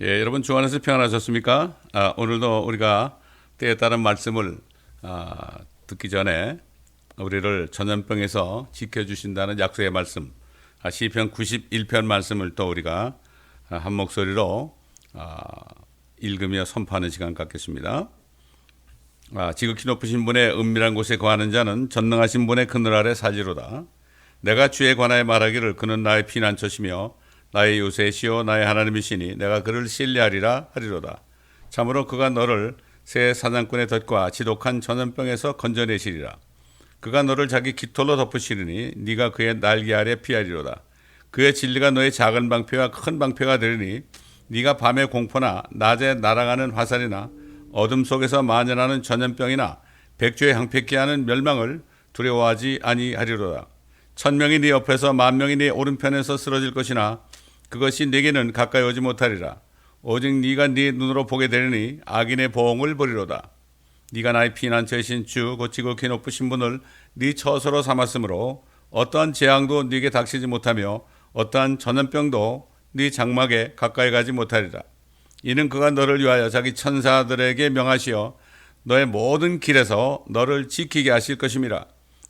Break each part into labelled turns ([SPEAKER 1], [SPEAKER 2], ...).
[SPEAKER 1] 예, 여러분 주 안에서 평안하셨습니까? 오늘도 우리가 때에 따른 말씀을 듣기 전에 우리를 전염병에서 지켜주신다는 약속의 말씀, 시편 91편 말씀을 또 우리가 한 목소리로 읽으며 선포하는 시간 갖겠습니다. 지극히 높으신 분의 은밀한 곳에 거하는 자는 전능하신 분의 그늘 아래 살지로다. 내가 주에 관하여 말하기를 그는 나의 피난처시며 나의 요새시요 나의 하나님이시니 내가 그를 신뢰하리라 하리로다. 참으로 그가 너를 새 사냥꾼의 덫과 지독한 전염병에서 건져내시리라. 그가 너를 자기 깃털로 덮으시리니 네가 그의 날개 아래 피하리로다. 그의 진리가 너의 작은 방패와 큰 방패가 되리니 네가 밤의 공포나 낮에 날아가는 화살이나 어둠 속에서 만연하는 전염병이나 백조의 항폐케 하는 멸망을 두려워하지 아니하리로다. 1000명이 네 옆에서 10,000명이 네 오른편에서 쓰러질 것이나 그것이 네게는 가까이 오지 못하리라. 오직 네가 네 눈으로 보게 되리니 악인의 보응을 보리로다. 네가 나의 피난처이신 주 곧 지극히 높으신 분을 네 처소로 삼았으므로 어떠한 재앙도 네게 닥치지 못하며 어떠한 전염병도 네 장막에 가까이 가지 못하리라. 이는 그가 너를 위하여 자기 천사들에게 명하시어 너의 모든 길에서 너를 지키게 하실 것임이라.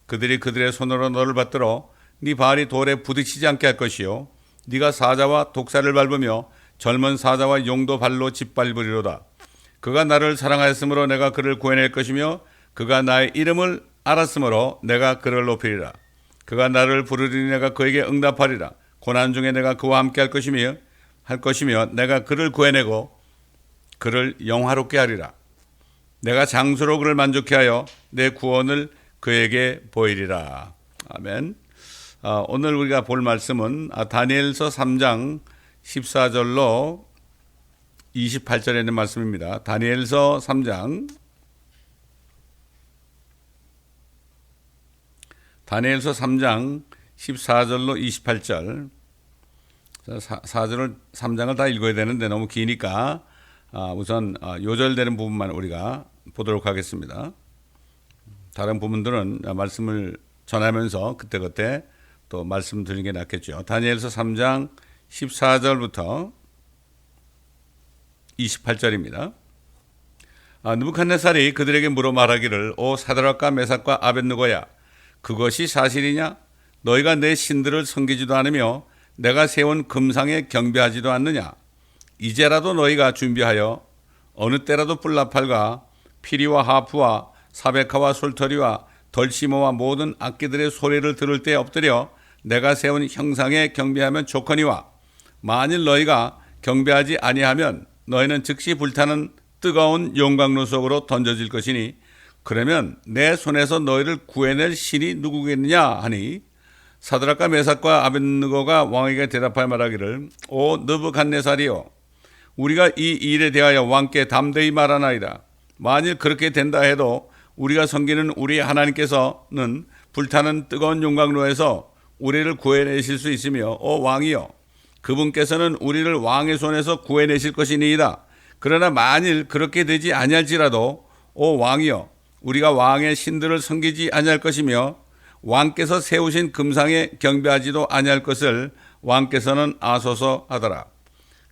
[SPEAKER 1] 그들이 그들의 손으로 너를 받들어 네 발이 돌에 부딪히지 않게 할 것이요 네가 사자와 독사를 밟으며 젊은 사자와 용도 발로 짓밟으리로다. 그가 나를 사랑하였으므로 내가 그를 구해낼 것이며 그가 나의 이름을 알았으므로 내가 그를 높이리라. 그가 나를 부르리니 내가 그에게 응답하리라. 고난 중에 내가 그와 함께 할 것이며 내가 그를 구해내고 그를 영화롭게 하리라. 내가 장수로 그를 만족케 하여 내 구원을 그에게 보이리라. 아멘. 오늘 우리가 볼 말씀은 다니엘서 3장 14절로 28절에 있는 말씀입니다. 다니엘서 3장 14절로 28절. 3장을 다 읽어야 되는데 너무 기니까 우선 요절되는 부분만 우리가 보도록 하겠습니다. 다른 부분들은 말씀을 전하면서 그때그때 또 말씀드리는 게 낫겠죠. 다니엘서 3장 14절부터 28절입니다. 느부갓네살이 그들에게 물어 말하기를 오 사드락과 메삭과 아벳느고야 그것이 사실이냐? 너희가 내 신들을 섬기지도 않으며 내가 세운 금상에 경배하지도 않느냐? 이제라도 너희가 준비하여 어느 때라도 뿔나팔과 피리와 하프와 사베카와 솔터리와 덜시모와 모든 악기들의 소리를 들을 때 엎드려 내가 세운 형상에 경배하면 좋거니와 만일 너희가 경배하지 아니하면 너희는 즉시 불타는 뜨거운 용광로 속으로 던져질 것이니 그러면 내 손에서 너희를 구해낼 신이 누구겠느냐 하니 사드락과 메삭과 아벳느고가 왕에게 대답하여 말하기를 오 느부갓네살이요 우리가 이 일에 대하여 왕께 담대히 말하나이다. 만일 그렇게 된다 해도 우리가 섬기는 우리 하나님께서는 불타는 뜨거운 용광로에서 우리를 구해내실 수 있으며 오 왕이여 그분께서는 우리를 왕의 손에서 구해내실 것이니이다. 그러나 만일 그렇게 되지 아니할지라도 오 왕이여 우리가 왕의 신들을 섬기지 아니할 것이며 왕께서 세우신 금상에 경배하지도 아니할 것을 왕께서는 아소서 하더라.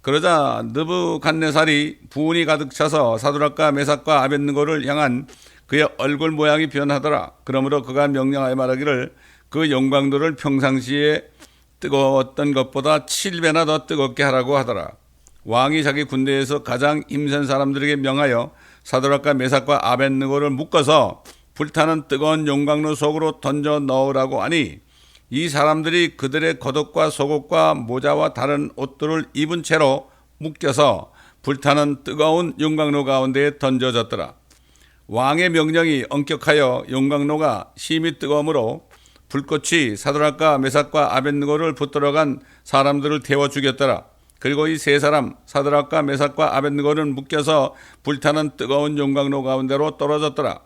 [SPEAKER 1] 그러자 느부갓네살이 부은이 가득 차서 사드락과 메삭과 아벳느고를 향한 그의 얼굴 모양이 변하더라. 그러므로 그가 명령하여 말하기를 그 용광로를 평상시에 뜨거웠던 것보다 7배나 더 뜨겁게 하라고 하더라. 왕이 자기 군대에서 가장 힘센 사람들에게 명하여 사드락과 메삭과 아벳느고를 묶어서 불타는 뜨거운 용광로 속으로 던져 넣으라고 하니 이 사람들이 그들의 겉옷과 속옷과 모자와 다른 옷들을 입은 채로 묶여서 불타는 뜨거운 용광로 가운데에 던져졌더라. 왕의 명령이 엄격하여 용광로가 심히 뜨거움으로 불꽃이 사드락과 메삭과 아벳느고를 붙들어간 사람들을 태워 죽였더라. 그리고 이 세 사람 사드락과 메삭과 아벳느고는 묶여서 불타는 뜨거운 용광로 가운데로 떨어졌더라.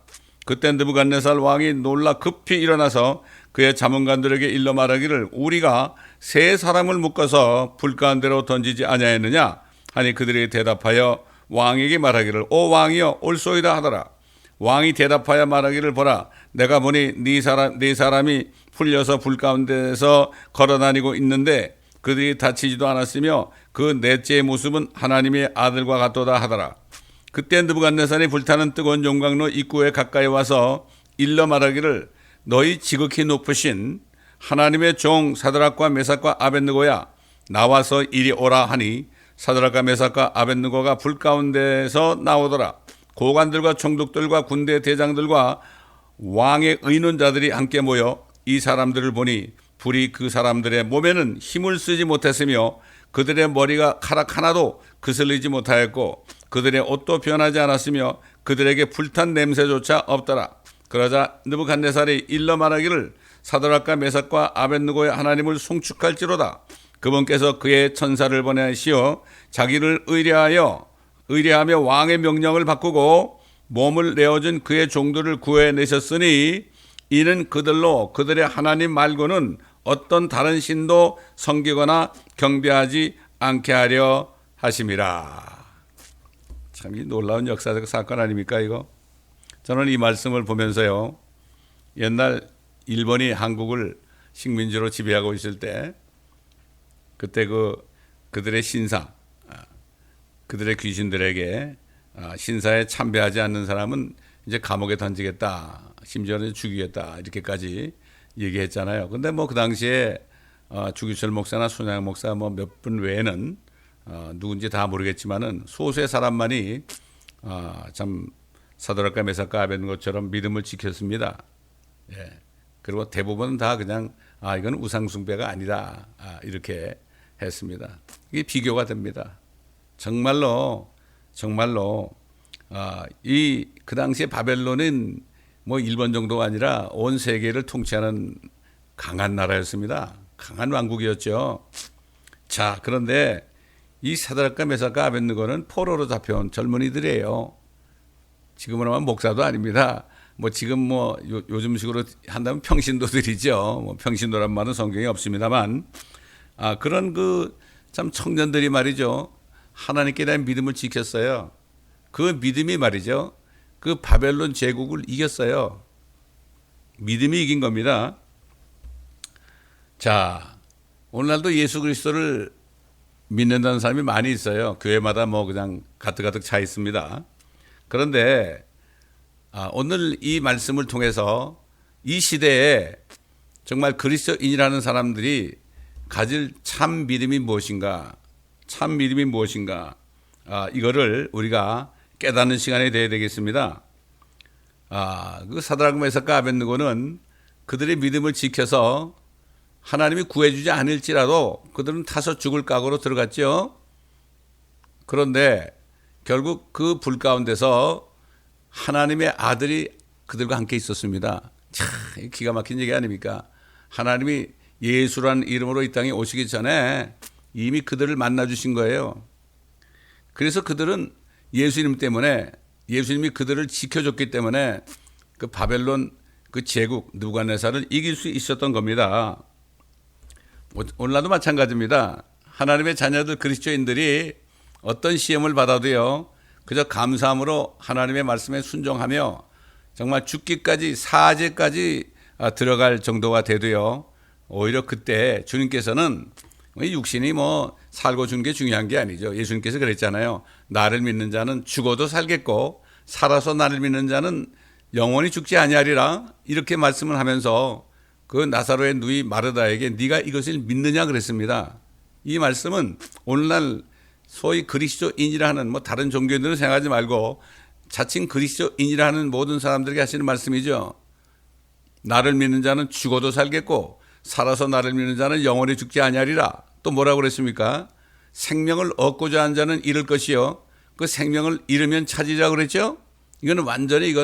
[SPEAKER 1] 그때 느부갓네살 왕이 놀라 급히 일어나서 그의 자문관들에게 일러 말하기를 우리가 세 사람을 묶어서 불 가운데로 던지지 아니하였느냐 하니 그들이 대답하여 왕에게 말하기를 오 왕이여 옳소이다 하더라. 왕이 대답하여 말하기를 보라 내가 보니 네 사람이 풀려서 불 가운데서 걸어다니고 있는데 그들이 다치지도 않았으며 그 넷째의 모습은 하나님의 아들과 같도다 하더라. 그때 느부갓네살이 불타는 뜨거운 용광로 입구에 가까이 와서 일러 말하기를 너희 지극히 높으신 하나님의 종 사드락과 메삭과 아벳느고야 나와서 이리 오라 하니 사드락과 메삭과 아벳느고가 불 가운데서 나오더라. 고관들과 총독들과 군대 대장들과 왕의 의논자들이 함께 모여 이 사람들을 보니 불이 그 사람들의 몸에는 힘을 쓰지 못했으며 그들의 머리가 카락 하나도 그슬리지 못하였고 그들의 옷도 변하지 않았으며 그들에게 불탄 냄새조차 없더라. 그러자 느부갓네살이 일러 말하기를 사드락과 메삭과 아벳느고의 하나님을 송축할지로다. 그분께서 그의 천사를 보내시어 자기를 의뢰하며 왕의 명령을 바꾸고 몸을 내어준 그의 종들을 구해내셨으니 이는 그들로 그들의 하나님 말고는 어떤 다른 신도 섬기거나 경배하지 않게 하려 하심이라. 참 놀라운 역사적 사건 아닙니까 이거? 저는 이 말씀을 보면서요, 옛날 일본이 한국을 식민지로 지배하고 있을 때 그때 그들의 신사, 그들의 귀신들에게 신사에 참배하지 않는 사람은 이제 감옥에 던지겠다, 심지어는 죽이겠다 이렇게까지 얘기했잖아요. 근데 뭐 그 당시에 주기철 목사나 손양 목사 뭐 몇 분 외에는 누군지 다 모르겠지만은 소수의 사람만이 참 사드락과 메삭과 아벳느고처럼 믿음을 지켰습니다. 예. 그리고 대부분은 다 그냥 이건 우상 숭배가 아니다 이렇게 했습니다. 이게 비교가 됩니다. 정말로 이 그 당시에 바벨론은 뭐 일본 정도가 아니라 온 세계를 통치하는 강한 나라였습니다. 강한 왕국이었죠. 자, 그런데 이 사드락과 메삭과 아벳느고는 포로로 잡혀온 젊은이들이에요. 지금은 아마 목사도 아닙니다. 뭐 지금 뭐 요즘식으로 한다면 평신도들이죠. 뭐 평신도란 말은 성경에 없습니다만, 그런 참 청년들이 말이죠. 하나님께 대한 믿음을 지켰어요. 그 믿음이 말이죠. 그 바벨론 제국을 이겼어요. 믿음이 이긴 겁니다. 자, 오늘날도 예수 그리스도를 믿는다는 사람이 많이 있어요. 교회마다 뭐 그냥 가득가득 차 있습니다. 그런데 오늘 이 말씀을 통해서 이 시대에 정말 그리스도인이라는 사람들이 가질 참 믿음이 무엇인가, 이거를 우리가 깨닫는 시간이 되어야 되겠습니다. 그 사드락 메삭과 아벳느고는 그들의 믿음을 지켜서 하나님이 구해주지 않을지라도 그들은 타서 죽을 각오로 들어갔죠. 그런데 결국 그 불 가운데서 하나님의 아들이 그들과 함께 있었습니다. 참 기가 막힌 얘기 아닙니까? 하나님이 예수라는 이름으로 이 땅에 오시기 전에 이미 그들을 만나 주신 거예요. 그래서 그들은 예수 이름 때문에, 예수님이 그들을 지켜줬기 때문에 그 바벨론 그 제국 느부갓네살을 이길 수 있었던 겁니다. 오늘날도 마찬가지입니다. 하나님의 자녀들 그리스도인들이 어떤 시험을 받아도요, 그저 감사함으로 하나님의 말씀에 순종하며 정말 죽기까지, 사죄까지 들어갈 정도가 돼도요, 오히려 그때 주님께서는 육신이 뭐 살고 죽는 게 중요한 게 아니죠. 예수님께서 그랬잖아요. 나를 믿는 자는 죽어도 살겠고 살아서 나를 믿는 자는 영원히 죽지 아니하리라, 이렇게 말씀을 하면서 그 나사로의 누이 마르다에게 네가 이것을 믿느냐 그랬습니다. 이 말씀은 오늘날 소위 그리스도인이라 하는, 뭐 다른 종교인들은 생각하지 말고 자칭 그리스도인이라 하는 모든 사람들에게 하시는 말씀이죠. 나를 믿는 자는 죽어도 살겠고 살아서 나를 믿는 자는 영원히 죽지 아니하리라. 또 뭐라고 그랬습니까? 생명을 얻고자 한 자는 잃을 것이요, 그 생명을 잃으면 찾으라 그랬죠. 이거는 완전히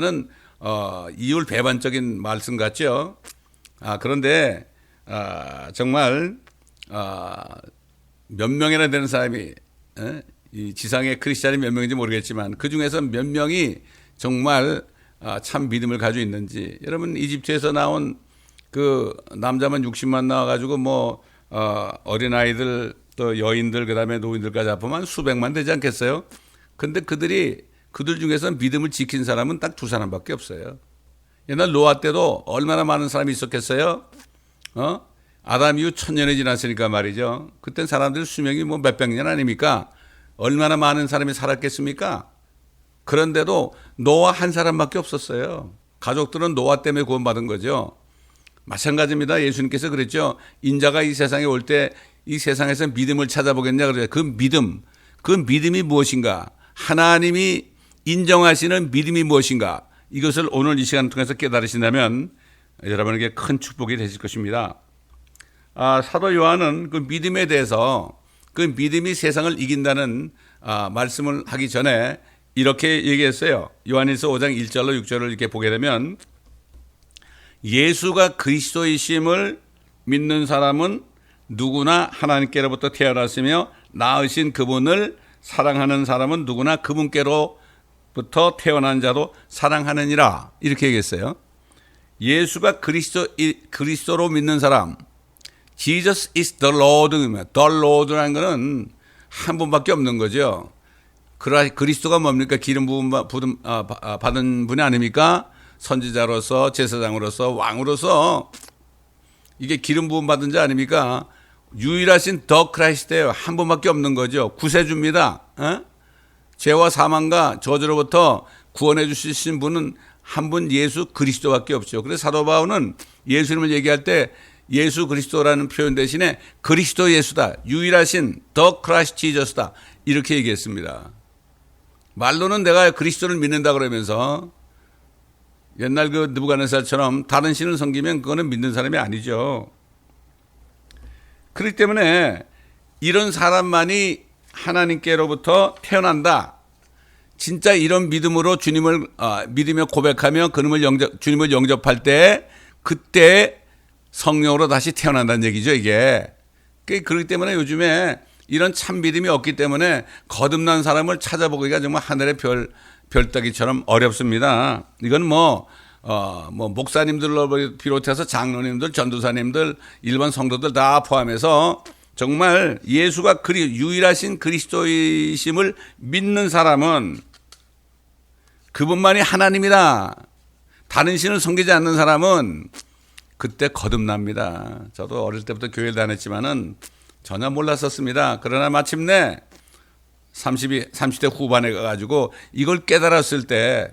[SPEAKER 1] 이율배반적인 말씀 같죠. 그런데 정말 몇 명이나 되는 사람이, 이 지상에 크리스찬이 몇 명인지 모르겠지만 그 중에서 몇 명이 정말 참 믿음을 가지고 있는지. 여러분, 이집트에서 나온 그 남자만 60만 나와가지고 뭐 어린아이들 또 여인들 그다음에 노인들까지 합하면 수백만 되지 않겠어요? 근데 그들 중에서 믿음을 지킨 사람은 딱 2사람밖에 없어요. 옛날 노아 때도 얼마나 많은 사람이 있었겠어요? 아담 이후 1000년이 지났으니까 말이죠. 그땐 사람들 수명이 뭐 몇백 년 아닙니까? 얼마나 많은 사람이 살았겠습니까? 그런데도 노아 한 사람밖에 없었어요. 가족들은 노아 때문에 구원받은 거죠. 마찬가지입니다. 예수님께서 그랬죠. 인자가 이 세상에 올 때 이 세상에서 믿음을 찾아보겠냐 그래요. 그 믿음이 무엇인가? 하나님이 인정하시는 믿음이 무엇인가? 이것을 오늘 이 시간을 통해서 깨달으신다면 여러분에게 큰 축복이 되실 것입니다. 사도 요한은 그 믿음에 대해서 그 믿음이 세상을 이긴다는 말씀을 하기 전에 이렇게 얘기했어요. 요한일서 5장 1절로 6절을 이렇게 보게 되면 예수가 그리스도이심을 믿는 사람은 누구나 하나님께로부터 태어났으며 낳으신 그분을 사랑하는 사람은 누구나 그분께로부터 태어난 자도 사랑하느니라. 이렇게 얘기했어요. 예수가 그리스도로 믿는 사람, Jesus is the Lord. The Lord라는 것은 한 분밖에 없는 거죠. 그리스도가 뭡니까? 기름 부음 받은 분이 아닙니까? 선지자로서, 제사장으로서, 왕으로서 이게 기름 부음 받은 자 아닙니까? 유일하신 더 크라이스트예요. 한 분밖에 없는 거죠. 구세주입니다. 죄와 사망과 저주로부터 구원해 주신 분은 한 분 예수 그리스도밖에 없죠. 그래서 사도 바울은 예수님을 얘기할 때 예수 그리스도라는 표현 대신에 그리스도 예수다. 유일하신 더 크라이스트 지저스다. 이렇게 얘기했습니다. 말로는 내가 그리스도를 믿는다 그러면서 옛날 그 느부갓네살처럼 다른 신을 섬기면 그거는 믿는 사람이 아니죠. 그렇기 때문에 이런 사람만이 하나님께로부터 태어난다. 진짜 이런 믿음으로 주님을 믿으며 고백하며 주님을 영접할 때 그때 성령으로 다시 태어난다는 얘기죠, 이게. 그렇기 때문에 요즘에 이런 참 믿음이 없기 때문에 거듭난 사람을 찾아보기가 정말 하늘의 별따기처럼 어렵습니다. 이건 목사님들로 비롯해서 장로님들, 전도사님들, 일반 성도들 다 포함해서 정말 예수가 유일하신 그리스도이심을 믿는 사람은 그분만이 하나님이다. 다른 신을 섬기지 않는 사람은 그때 거듭납니다. 저도 어릴 때부터 교회를 다녔지만은 전혀 몰랐었습니다. 그러나 마침내 30대 후반에 가가지고 이걸 깨달았을 때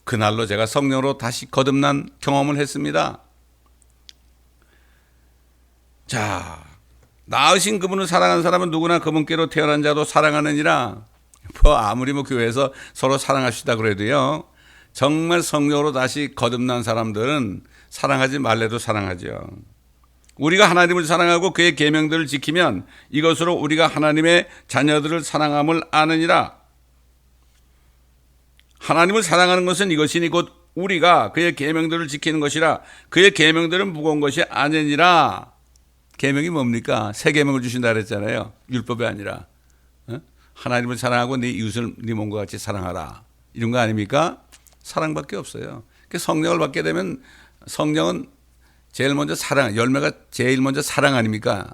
[SPEAKER 1] 그날로 제가 성령으로 다시 거듭난 경험을 했습니다. 자, 낳으신 그분을 사랑하는 사람은 누구나 그분께로 태어난 자도 사랑하느니라. 아무리 교회에서 서로 사랑합시다 그래도요. 정말 성령으로 다시 거듭난 사람들은 사랑하지 말래도 사랑하죠. 우리가 하나님을 사랑하고 그의 계명들을 지키면 이것으로 우리가 하나님의 자녀들을 사랑함을 아느니라. 하나님을 사랑하는 것은 이것이니 곧 우리가 그의 계명들을 지키는 것이라. 그의 계명들은 무거운 것이 아니니라. 계명이 뭡니까? 새 계명을 주신다 그랬잖아요. 율법이 아니라. 하나님을 사랑하고 네 이웃을 네 몸과 같이 사랑하라. 이런 거 아닙니까? 사랑밖에 없어요. 성령을 받게 되면 성령은 제일 먼저 열매가 제일 먼저 사랑 아닙니까?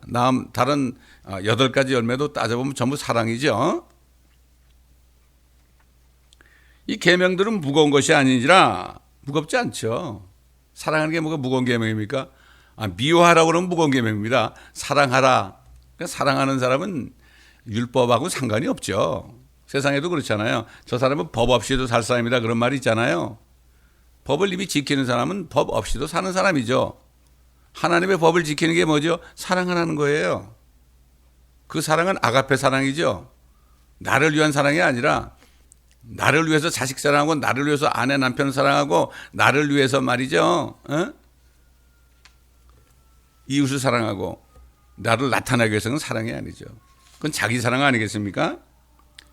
[SPEAKER 1] 다른 8가지 열매도 따져보면 전부 사랑이죠. 이 계명들은 무거운 것이 아니니라. 무겁지 않죠. 사랑하는 게 뭐가 무거운 계명입니까? 미워하라고 그러면 무거운 계명입니다. 사랑하라. 그러니까 사랑하는 사람은 율법하고 상관이 없죠. 세상에도 그렇잖아요. 저 사람은 법 없이도 살 사람이다 그런 말이 있잖아요. 법을 이미 지키는 사람은 법 없이도 사는 사람이죠. 하나님의 법을 지키는 게 뭐죠? 사랑하라는 거예요. 그 사랑은 아가페 사랑이죠. 나를 위한 사랑이 아니라 나를 위해서 자식 사랑하고 나를 위해서 아내 남편을 사랑하고 나를 위해서 말이죠. 이웃을 사랑하고 나를 나타내기 위해서는 사랑이 아니죠. 그건 자기 사랑 아니겠습니까?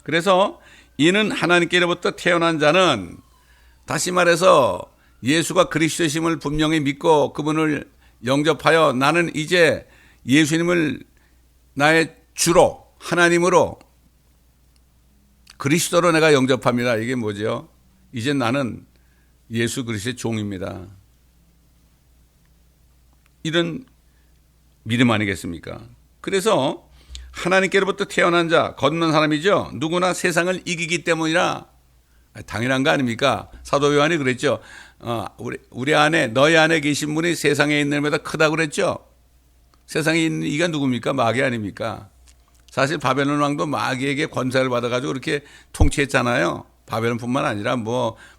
[SPEAKER 1] 그래서 이는 하나님께로부터 태어난 자는 다시 말해서 예수가 그리스도이심을 분명히 믿고 그분을 영접하여 나는 이제 예수님을 나의 주로 하나님으로 그리스도로 내가 영접합니다. 이게 뭐죠? 이제 나는 예수 그리스도의 종입니다. 이런 믿음 아니겠습니까? 그래서 하나님께로부터 태어난 자, 거듭난 사람이죠. 누구나 세상을 이기기 때문이라. 당연한 거 아닙니까? 사도 요한이 그랬죠. 우리 안에 너희 안에 계신 분이 세상에 있는 것보다 크다고 그랬죠. 세상에 있는 이가 누굽니까? 마귀 아닙니까? 사실 바벨론 왕도 마귀에게 권세를 받아가지고 그렇게 통치했잖아요. 바벨론뿐만 아니라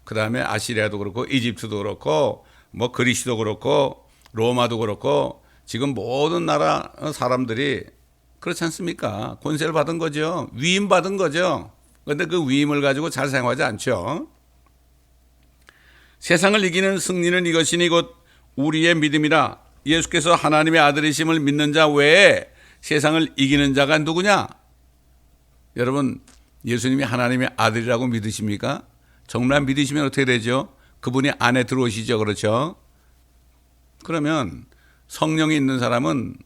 [SPEAKER 1] 그 다음에 아시리아도 그렇고 이집트도 그렇고 그리스도 그렇고 로마도 그렇고 지금 모든 나라 사람들이 그렇지 않습니까? 권세를 받은 거죠. 위임 받은 거죠. 그런데 그 위임을 가지고 잘 사용하지 않죠. 세상을 이기는 승리는 이것이니 곧 우리의 믿음이라. 예수께서 하나님의 아들이심을 믿는 자 외에 세상을 이기는 자가 누구냐? 여러분, 예수님이 하나님의 아들이라고 믿으십니까? 정말 믿으시면 어떻게 되죠? 그분이 안에 들어오시죠. 그렇죠? 그러면 성령이 있는 사람은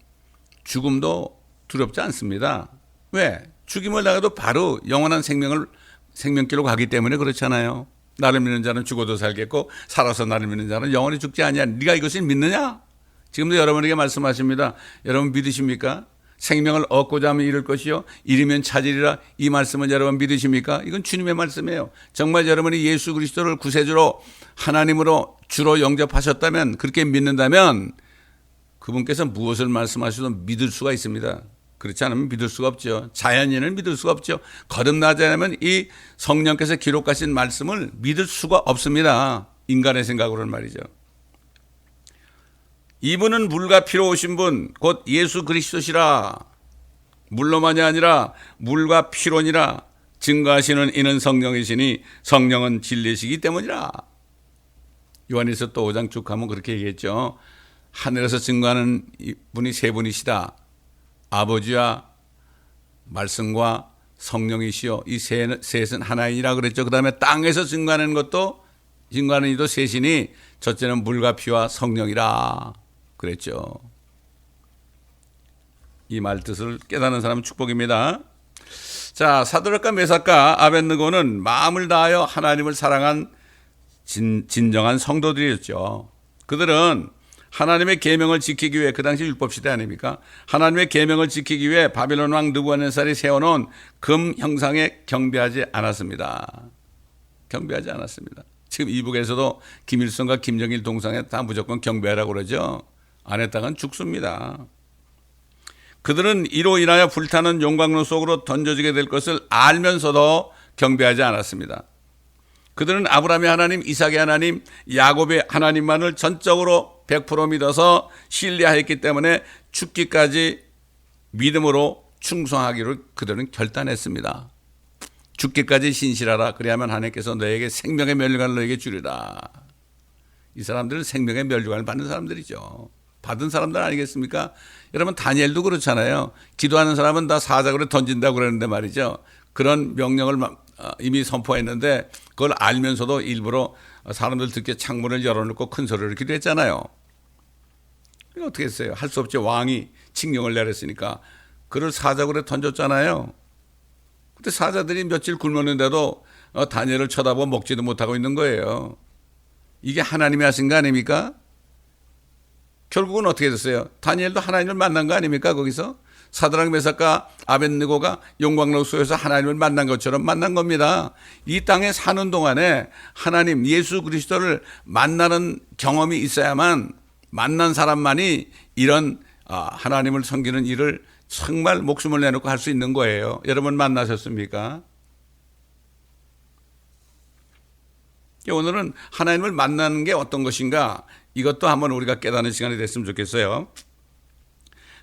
[SPEAKER 1] 죽음도 두렵지 않습니다. 왜? 죽임을 당해도 바로 영원한 생명길로 가기 때문에 그렇잖아요. 나를 믿는 자는 죽어도 살겠고 살아서 나를 믿는 자는 영원히 죽지 아니하니. 네가 이것을 믿느냐? 지금도 여러분에게 말씀하십니다. 여러분 믿으십니까? 생명을 얻고자 하면 잃을 것이요 잃으면 찾으리라. 이 말씀은 여러분 믿으십니까? 이건 주님의 말씀이에요. 정말 여러분이 예수 그리스도를 구세주로 하나님으로 주로 영접하셨다면, 그렇게 믿는다면 그분께서 무엇을 말씀하셔도 믿을 수가 있습니다. 그렇지 않으면 믿을 수가 없죠. 자연인은 믿을 수가 없죠. 거듭나지 않으면 이 성령께서 기록하신 말씀을 믿을 수가 없습니다. 인간의 생각으로는 말이죠. 이분은 물과 피로 오신 분, 곧 예수 그리스도시라. 물로만이 아니라 물과 피로니라. 증거하시는 이는 성령이시니 성령은 진리시기 때문이라. 요한일서 또 5장 쭉 가면 그렇게 얘기했죠. 하늘에서 증거하는 분이 세 분이시다. 아버지와 말씀과 성령이시요. 이 셋은 하나이니라 그랬죠. 그 다음에 땅에서 증거하는 이도 셋이니 첫째는 물과 피와 성령이라 그랬죠. 이 말 뜻을 깨닫는 사람은 축복입니다. 자, 사드락과 메삭과 아벳느고는 마음을 다하여 하나님을 사랑한 진정한 성도들이었죠. 그들은 하나님의 계명을 지키기 위해, 그 당시 율법시대 아닙니까? 하나님의 계명을 지키기 위해 바벨론 왕 느부갓네살이 세워놓은 금 형상에 경배하지 않았습니다. 경배하지 않았습니다. 지금 이북에서도 김일성과 김정일 동상에 다 무조건 경배하라고 그러죠. 안 했다간 죽습니다. 그들은 이로 인하여 불타는 용광로 속으로 던져지게 될 것을 알면서도 경배하지 않았습니다. 그들은 아브라함의 하나님, 이삭의 하나님, 야곱의 하나님만을 전적으로 100% 믿어서 신뢰하였기 때문에 죽기까지 믿음으로 충성하기로 그들은 결단했습니다. 죽기까지 신실하라. 그래야만 하나님께서 너에게 생명의 면류관을 너에게 주리라. 이 사람들은 생명의 면류관을 받는 사람들이죠. 받은 사람들 아니겠습니까? 여러분 다니엘도 그렇잖아요. 기도하는 사람은 다 사자굴에 던진다고 그러는데 말이죠. 그런 명령을 이미 선포했는데 그걸 알면서도 일부러 사람들 듣게 창문을 열어놓고 큰 소리로 기도했잖아요. 이거 어떻게 했어요? 할 수 없죠. 왕이 칙령을 내렸으니까. 그를 사자굴에 던졌잖아요. 근데 사자들이 며칠 굶었는데도 다니엘을 쳐다보고 먹지도 못하고 있는 거예요. 이게 하나님이 하신 거 아닙니까? 결국은 어떻게 됐어요? 다니엘도 하나님을 만난 거 아닙니까? 거기서 사드락 메삭과 아벳느고가 용광로 속에서 하나님을 만난 것처럼 만난 겁니다. 이 땅에 사는 동안에 하나님 예수 그리스도를 만나는 경험이 있어야만, 만난 사람만이 이런 하나님을 섬기는 일을 정말 목숨을 내놓고 할 수 있는 거예요. 여러분 만나셨습니까? 오늘은 하나님을 만나는 게 어떤 것인가, 이것도 한번 우리가 깨닫는 시간이 됐으면 좋겠어요.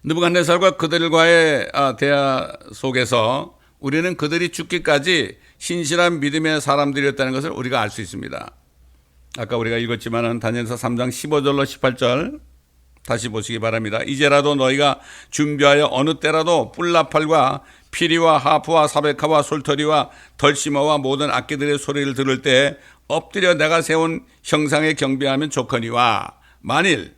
[SPEAKER 1] 느부갓네살과 그들과의 대화 속에서 우리는 그들이 죽기까지 신실한 믿음의 사람들이었다는 것을 우리가 알 수 있습니다. 아까 우리가 읽었지만 다니엘서 3장 15절로 18절 다시 보시기 바랍니다. 이제라도 너희가 준비하여 어느 때라도 뿔나팔과 피리와 하프와 사베카와 솔터리와 덜시마와 모든 악기들의 소리를 들을 때 엎드려 내가 세운 형상에 경배하면 좋거니와, 만일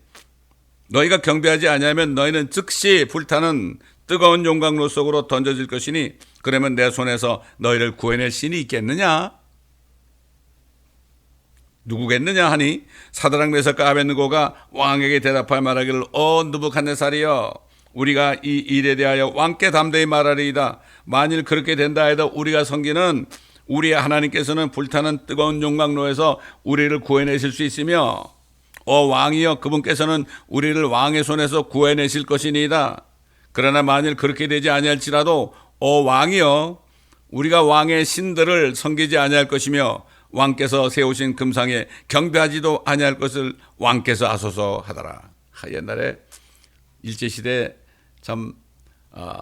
[SPEAKER 1] 너희가 경배하지 아니하면 너희는 즉시 불타는 뜨거운 용광로 속으로 던져질 것이니 그러면 내 손에서 너희를 구해낼 신이 있겠느냐? 누구겠느냐 하니 사드락 메삭과 아벳느고가 왕에게 대답하여 말하기를 느부갓네살이여, 우리가 이 일에 대하여 왕께 담대히 말하리이다. 만일 그렇게 된다 해도 우리가 섬기는 우리의 하나님께서는 불타는 뜨거운 용광로에서 우리를 구해내실 수 있으며 왕이여, 그분께서는 우리를 왕의 손에서 구해내실 것이니이다. 그러나 만일 그렇게 되지 아니할지라도 왕이여, 우리가 왕의 신들을 섬기지 아니할 것이며 왕께서 세우신 금상에 경배하지도 아니할 것을 왕께서 하소서 하더라. 옛날에 일제시대 참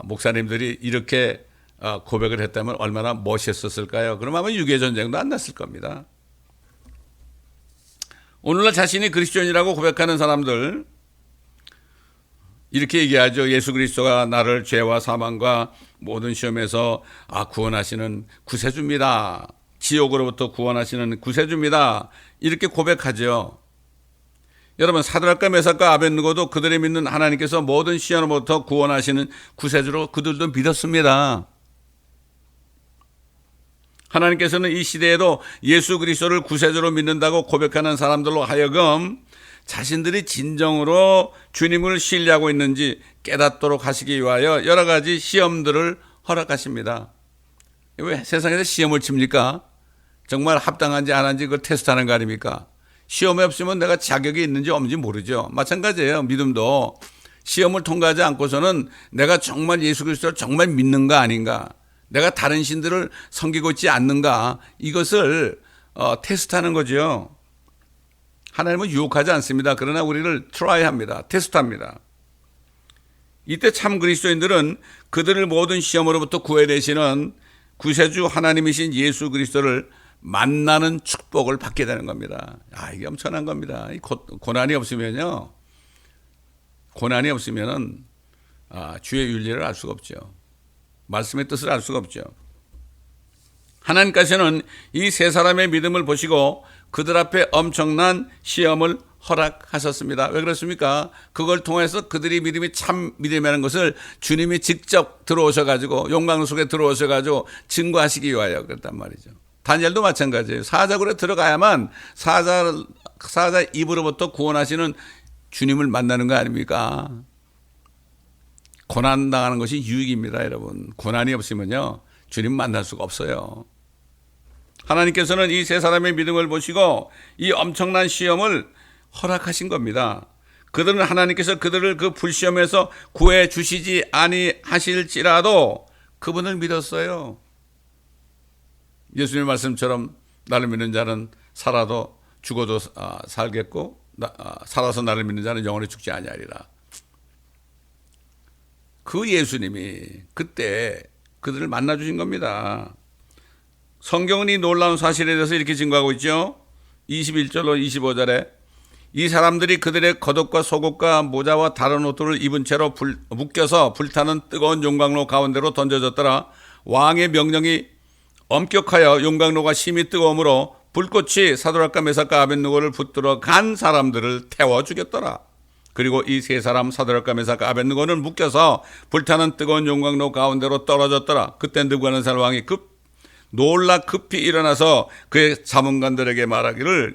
[SPEAKER 1] 목사님들이 이렇게 고백을 했다면 얼마나 멋있었을까요? 그럼 아마 6.25 전쟁도 안 났을 겁니다. 오늘날 자신이 그리스도인이라고 고백하는 사람들 이렇게 얘기하죠. 예수 그리스도가 나를 죄와 사망과 모든 시험에서 구원하시는 구세주입니다. 지옥으로부터 구원하시는 구세주입니다. 이렇게 고백하죠. 여러분, 사드락과 메삭과 아벳느고도 그들이 믿는 하나님께서 모든 시험으로부터 구원하시는 구세주로 그들도 믿었습니다. 하나님께서는 이 시대에도 예수 그리스도를 구세주로 믿는다고 고백하는 사람들로 하여금 자신들이 진정으로 주님을 신뢰하고 있는지 깨닫도록 하시기 위하여 여러 가지 시험들을 허락하십니다. 왜 세상에서 시험을 칩니까? 정말 합당한지 안 한지 그걸 테스트하는 거 아닙니까? 시험에 없으면 내가 자격이 있는지 없는지 모르죠. 마찬가지예요. 믿음도 시험을 통과하지 않고서는 내가 정말 예수 그리스도를 정말 믿는가 아닌가, 내가 다른 신들을 섬기고 있지 않는가, 이것을 테스트하는 거죠. 하나님은 유혹하지 않습니다. 그러나 우리를 트라이합니다. 테스트합니다. 이때 참 그리스도인들은 그들을 모든 시험으로부터 구해내시는 구세주 하나님이신 예수 그리스도를 만나는 축복을 받게 되는 겁니다. 이게 엄청난 겁니다. 고난이 없으면요, 고난이 없으면은 주의 윤리를 알 수가 없죠. 말씀의 뜻을 알 수가 없죠. 하나님께서는 이 세 사람의 믿음을 보시고 그들 앞에 엄청난 시험을 허락하셨습니다. 왜 그렇습니까? 그걸 통해서 그들이 믿음이 참 믿음이라는 것을 주님이 직접 들어오셔가지고 용광로 속에 들어오셔가지고 증거하시기 위하여 그랬단 말이죠. 다니엘도 마찬가지예요. 사자굴에 들어가야만 사자 입으로부터 구원하시는 주님을 만나는 거 아닙니까? 고난 당하는 것이 유익입니다, 여러분. 고난이 없으면요, 주님 만날 수가 없어요. 하나님께서는 이 세 사람의 믿음을 보시고 이 엄청난 시험을 허락하신 겁니다. 그들은 하나님께서 그들을 그 불시험에서 구해 주시지 아니하실지라도 그분을 믿었어요. 예수님의 말씀처럼 나를 믿는 자는 살아도 죽어도 살겠고 살아서 나를 믿는 자는 영원히 죽지 아니하리라. 그 예수님이 그때 그들을 만나주신 겁니다. 성경은 이 놀라운 사실에 대해서 이렇게 증거하고 있죠. 21절로 25절에 이 사람들이 그들의 겉옷과 속옷과 모자와 다른 옷들을 입은 채로 묶여서 불타는 뜨거운 용광로 가운데로 던져졌더라. 왕의 명령이 엄격하여 용광로가 심히 뜨거움으로 불꽃이 사드락과 메삭과 아벳느고를 붙들어 간 사람들을 태워 죽였더라. 그리고 이 세 사람 사드락과 메삭과 아벳느고는 묶여서 불타는 뜨거운 용광로 가운데로 떨어졌더라. 그때 느부갓네살 왕이 놀라 급히 일어나서 그의 자문관들에게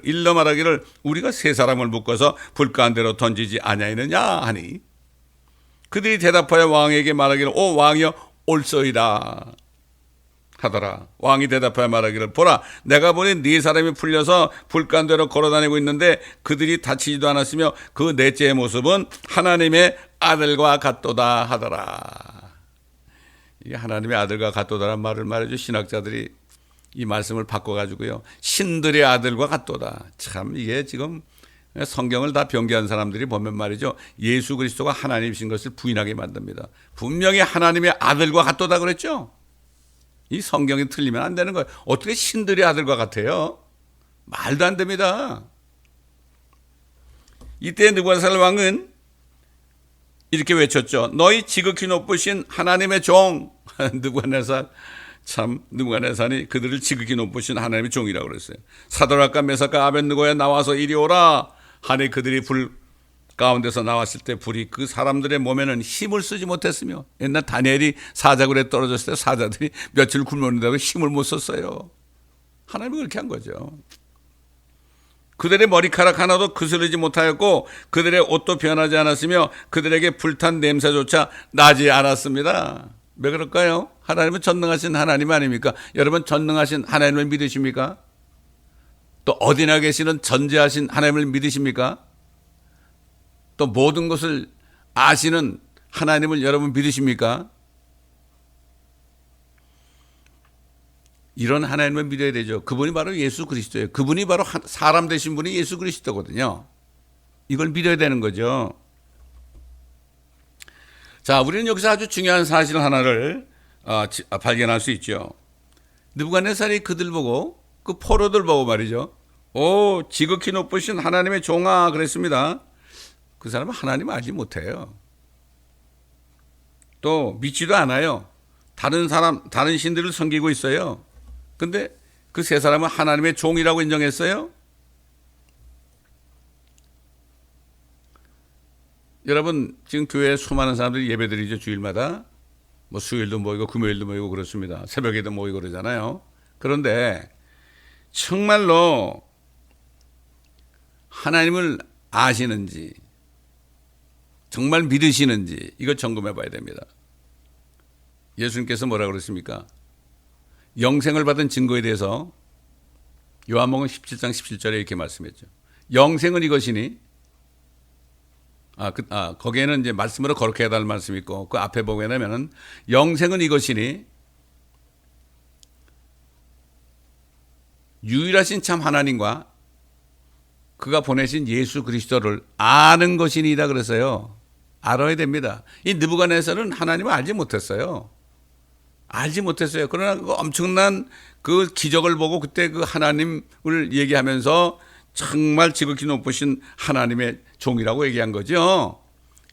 [SPEAKER 1] 일러 말하기를 우리가 세 사람을 묶어서 불 가운데로 던지지 아니하느냐 하니, 그들이 대답하여 왕에게 말하기를 오 왕이여 옳소이다 하더라. 왕이 대답하여 말하기를 보라, 내가 보니 네 사람이 풀려서 불 가운데로 걸어다니고 있는데 그들이 다치지도 않았으며 그 넷째의 모습은 하나님의 아들과 같도다 하더라. 이게 하나님의 아들과 같도다라는 말을 말해줘. 신학자들이 이 말씀을 바꿔가지고요, 신들의 아들과 같도다. 참 이게 지금 성경을 다 변개한 사람들이 보면 말이죠, 예수 그리스도가 하나님이신 것을 부인하게 만듭니다. 분명히 하나님의 아들과 같도다 그랬죠. 이 성경이 틀리면 안 되는 거예요. 어떻게 신들의 아들과 같아요? 말도 안 됩니다. 이때 느부갓네살 왕은 이렇게 외쳤죠. 너희 지극히 높으신 하나님의 종. 느부갓네살이 그들을 지극히 높으신 하나님의 종이라고 그랬어요. 사드락과 메삭과 아벳느고야 나와서 이리 오라 하니 그들이 불 가운데서 나왔을 때 불이 그 사람들의 몸에는 힘을 쓰지 못했으며, 옛날 다니엘이 사자굴에 떨어졌을 때 사자들이 며칠 굶는다고 힘을 못 썼어요. 하나님이 그렇게 한 거죠. 그들의 머리카락 하나도 그스르지 못하였고 그들의 옷도 변하지 않았으며 그들에게 불탄 냄새조차 나지 않았습니다. 왜 그럴까요? 하나님은 전능하신 하나님 아닙니까? 여러분 전능하신 하나님을 믿으십니까? 또 어디나 계시는 전지하신 하나님을 믿으십니까? 또 모든 것을 아시는 하나님을 여러분 믿으십니까? 이런 하나님을 믿어야 되죠. 그분이 바로 예수 그리스도예요. 그분이 바로 사람 되신 분이 예수 그리스도거든요. 이걸 믿어야 되는 거죠. 자, 우리는 여기서 아주 중요한 사실 하나를 발견할 수 있죠. 느부갓네살이 그들 보고, 그 포로들 보고 말이죠. 오, 지극히 높으신 하나님의 종아 그랬습니다. 그 사람은 하나님을 알지 못해요. 또 믿지도 않아요. 다른 신들을 섬기고 있어요. 근데 그 세 사람은 하나님의 종이라고 인정했어요. 여러분, 지금 교회에 수많은 사람들이 예배드리죠. 주일마다. 뭐 수요일도 모이고 금요일도 모이고 그렇습니다. 새벽에도 모이고 그러잖아요. 그런데 정말로 하나님을 아시는지, 정말 믿으시는지 이걸 점검해 봐야 됩니다. 예수님께서 뭐라고 그랬습니까? 영생을 받은 증거에 대해서 요한복음 17장 17절에 이렇게 말씀했죠. 영생은 이것이니, 거기에는 이제 말씀으로 거룩해 해달라는 말씀이 있고, 그 앞에 보게 되면은 영생은 이것이니 유일하신 참 하나님과 그가 보내신 예수 그리스도를 아는 것이니이다 그랬어요. 알아야 됩니다. 이 느부갓네살은 하나님을 알지 못했어요. 알지 못했어요. 그러나 그 엄청난 그 기적을 보고 그때 그 하나님을 얘기하면서 정말 지극히 높으신 하나님의 종이라고 얘기한 거죠.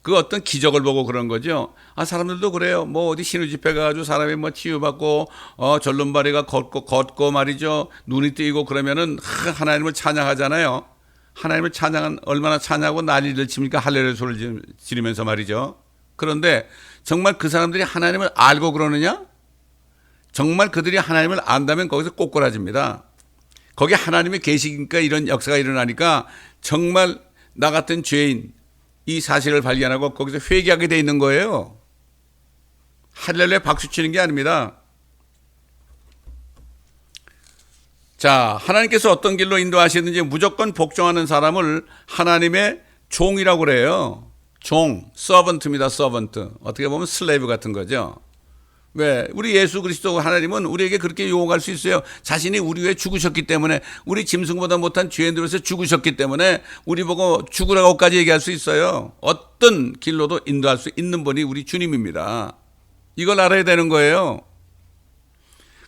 [SPEAKER 1] 그 어떤 기적을 보고 그런 거죠. 사람들도 그래요. 뭐 어디 신우 집회 가가지고 사람이 뭐 치유받고, 절름발이가 걷고 말이죠. 눈이 뜨이고 그러면은 하나님을 찬양하잖아요. 하나님을 얼마나 찬양하고 난리를 칩니까? 할렐루야 소리를 지르면서 말이죠. 그런데 정말 그 사람들이 하나님을 알고 그러느냐? 정말 그들이 하나님을 안다면 거기서 꼬꾸라집니다. 거기 하나님이 계시니까 이런 역사가 일어나니까 정말 나 같은 죄인 이 사실을 발견하고 거기서 회개하게 돼 있는 거예요. 할렐루야 박수 치는 게 아닙니다. 자, 하나님께서 어떤 길로 인도하시든지 무조건 복종하는 사람을 하나님의 종이라고 그래요. 종, 서번트입니다. 서번트. 어떻게 보면 슬레이브 같은 거죠. 왜? 우리 예수 그리스도 하나님은 우리에게 그렇게 요구할 수 있어요. 자신이 우리 위해 죽으셨기 때문에, 우리 짐승보다 못한 죄인들에서 죽으셨기 때문에 우리 보고 죽으라고까지 얘기할 수 있어요. 어떤 길로도 인도할 수 있는 분이 우리 주님입니다. 이걸 알아야 되는 거예요.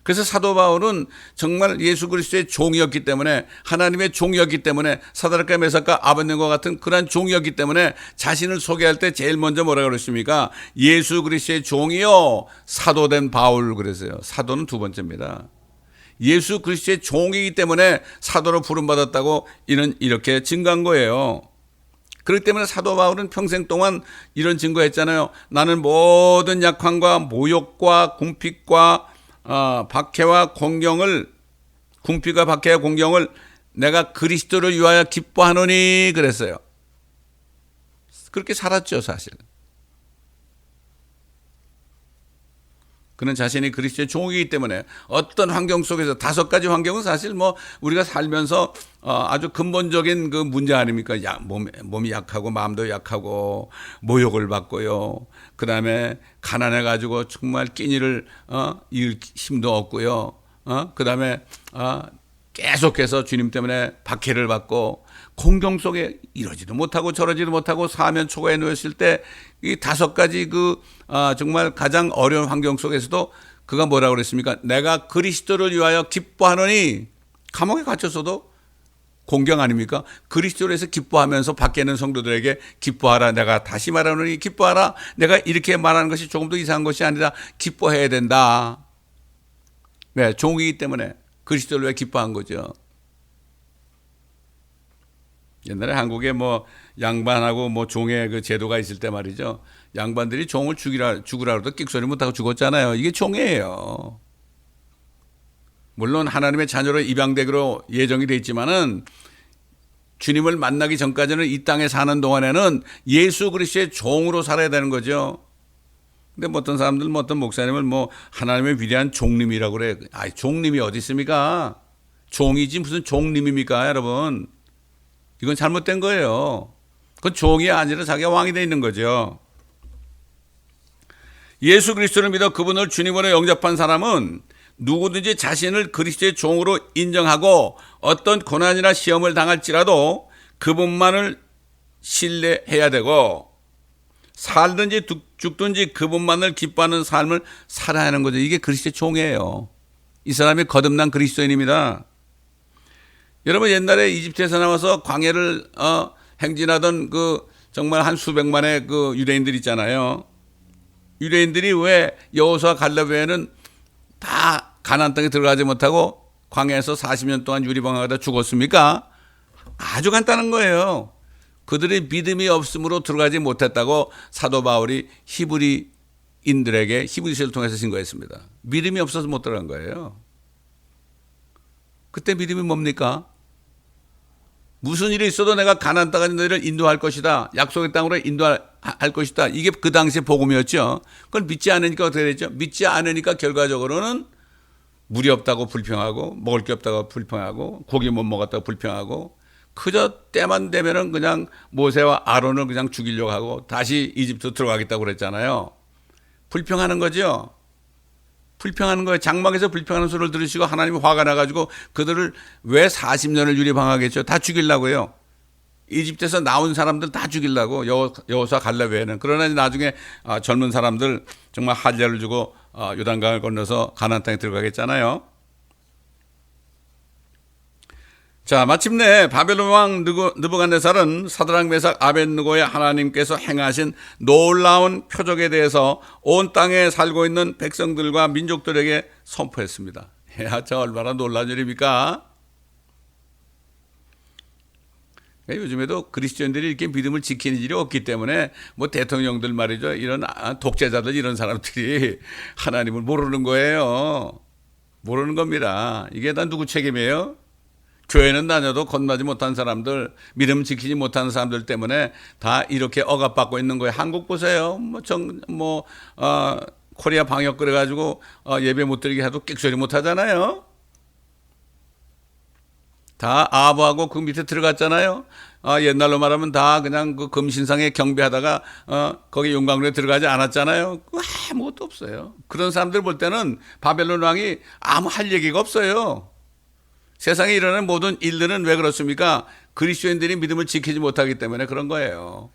[SPEAKER 1] 그래서 사도 바울은 정말 예수 그리스도의 종이었기 때문에, 하나님의 종이었기 때문에, 사드락과 메삭과 아벳네고와 같은 그러한 종이었기 때문에 자신을 소개할 때 제일 먼저 뭐라고 그랬습니까? 예수 그리스도의 종이요 사도된 바울 그랬어요. 사도는 두 번째입니다. 예수 그리스도의 종이기 때문에 사도로 부름받았다고 이는 이렇게 증거한 거예요. 그렇기 때문에 사도 바울은 평생 동안 이런 증거했잖아요. 나는 모든 약함과 모욕과 궁핍과 박해와 공경을, 궁핍과 박해와 공경을 내가 그리스도를 위하여 기뻐하노니 그랬어요. 그렇게 살았죠, 사실. 그는 자신이 그리스도의 종이기 때문에 어떤 환경 속에서 5가지 환경은 사실 뭐 우리가 살면서 아주 근본적인 그 문제 아닙니까? 몸이 약하고 마음도 약하고 모욕을 받고요. 그 다음에 가난해가지고 정말 끼니를 이을 힘도 없고요. 그 다음에 계속해서 주님 때문에 박해를 받고 공경 속에 이러지도 못하고 저러지도 못하고 사면 초과에 놓였을 때 이 5가지 정말 가장 어려운 환경 속에서도 그가 뭐라고 그랬습니까? 내가 그리스도를 위하여 기뻐하노니, 감옥에 갇혔어도 공경 아닙니까? 그리스도를 해서 기뻐하면서 밖에 있는 성도들에게 기뻐하라. 내가 다시 말하노니 기뻐하라. 내가 이렇게 말하는 것이 조금도 이상한 것이 아니라 기뻐해야 된다. 왜? 종이기 때문에 그리스도를 위해 기뻐한 거죠. 옛날에 한국에 뭐 양반하고 뭐 종의 그 제도가 있을 때 말이죠. 양반들이 종을 죽으라고도 끽소리 못하고 죽었잖아요. 이게 종이에요. 물론 하나님의 자녀로 입양되기로 예정이 돼 있지만은 주님을 만나기 전까지는 이 땅에 사는 동안에는 예수 그리스도의 종으로 살아야 되는 거죠. 근데 뭐 어떤 사람들, 뭐 어떤 목사님을 뭐 하나님의 위대한 종님이라고 그래. 종님이 어디 있습니까? 종이지 무슨 종님입니까, 여러분? 이건 잘못된 거예요. 그건 종이 아니라 자기가 왕이 돼 있는 거죠. 예수 그리스도를 믿어 그분을 주님으로 영접한 사람은 누구든지 자신을 그리스도의 종으로 인정하고 어떤 고난이나 시험을 당할지라도 그분만을 신뢰해야 되고 살든지 죽든지 그분만을 기뻐하는 삶을 살아야 하는 거죠. 이게 그리스도의 종이에요. 이 사람이 거듭난 그리스도인입니다. 여러분 옛날에 이집트에서 나와서 광야를 행진하던 그 정말 한 수백만의 그 유대인들 있잖아요. 유대인들이 왜 여호수아 갈렙 외에는 다 가나안 땅에 들어가지 못하고 광야에서 40년 동안 유리방황하다 죽었습니까? 아주 간단한 거예요. 그들의 믿음이 없음으로 들어가지 못했다고 사도 바울이 히브리인들에게 히브리서를 통해서 신고했습니다. 믿음이 없어서 못 들어간 거예요. 그때 믿음이 뭡니까? 무슨 일이 있어도 내가 가나안 땅에 너희를 인도할 것이다. 약속의 땅으로 인도할 것이다. 이게 그 당시의 복음이었죠. 그걸 믿지 않으니까 어떻게 됐죠? 믿지 않으니까 결과적으로는 물이 없다고 불평하고 먹을 게 없다고 불평하고 고기 못 먹었다고 불평하고 그저 때만 되면은 그냥 모세와 아론을 그냥 죽이려고 하고 다시 이집트 들어가겠다고 그랬잖아요. 불평하는 거죠. 불평하는 거예요. 장막에서 불평하는 소리를 들으시고 하나님이 화가 나가지고 그들을 왜 40년을 유리방하겠죠? 다 죽이려고요. 이집트에서 나온 사람들 다 죽이려고 여호수아 갈렙 외에는. 그러나 나중에 젊은 사람들 정말 할례를 주고 요단강을 건너서 가나안 땅에 들어가겠잖아요. 자, 마침내 바벨론 왕 느부갓네살은 사드락 메삭 아벳느고의 하나님께서 행하신 놀라운 표적에 대해서 온 땅에 살고 있는 백성들과 민족들에게 선포했습니다. 야, 저 얼마나 놀라운 일입니까? 요즘에도 그리스도인들이 이렇게 믿음을 지키는 일이 없기 때문에 뭐 대통령들 말이죠. 이런 독재자들 이런 사람들이 하나님을 모르는 거예요. 모르는 겁니다. 이게 다 누구 책임이에요? 교회는 다녀도 건너지 못한 사람들, 믿음 지키지 못하는 사람들 때문에 다 이렇게 억압받고 있는 거예요. 한국 보세요. 코리아 방역 그래가지고 예배 못 드리게 해도 끽소리 못 하잖아요. 다 아부하고 그 밑에 들어갔잖아요. 옛날로 말하면 다 그냥 그 금신상에 경배하다가 거기 용광로에 들어가지 않았잖아요. 아무것도 없어요. 그런 사람들 볼 때는 바벨론 왕이 아무 할 얘기가 없어요. 세상에 일어나는 모든 일들은 왜 그렇습니까? 그리스도인들이 믿음을 지키지 못하기 때문에 그런 거예요.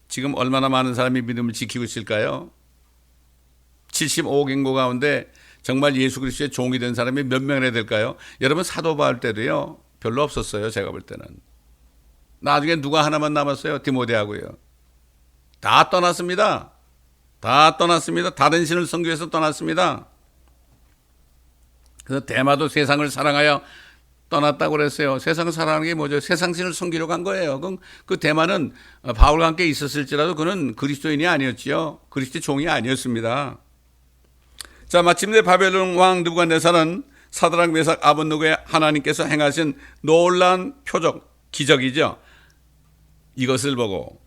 [SPEAKER 1] 지금 얼마나 많은 사람이 믿음을 지키고 있을까요? 75억 인구 가운데 정말 예수 그리스도의 종이 된 사람이 몇 명이나 될까요? 여러분 사도 바울 때도요. 별로 없었어요. 제가 볼 때는. 나중에 누가 하나만 남았어요. 디모데하고요. 다 떠났습니다. 다 떠났습니다. 다른 신을 섬기기 위해서 떠났습니다. 그래서 대마도 세상을 사랑하여 떠났다고 그랬어요. 세상을 사랑하는 게 뭐죠? 세상신을 섬기려고 한 거예요. 그럼 그 대마는 바울과 함께 있었을지라도 그는 그리스도인이 아니었지요. 그리스도의 종이 아니었습니다. 자, 마침내 바벨론 왕 느부갓네살은 사드락 메삭 아벳느고의 하나님께서 행하신 놀라운 표적, 기적이죠. 이것을 보고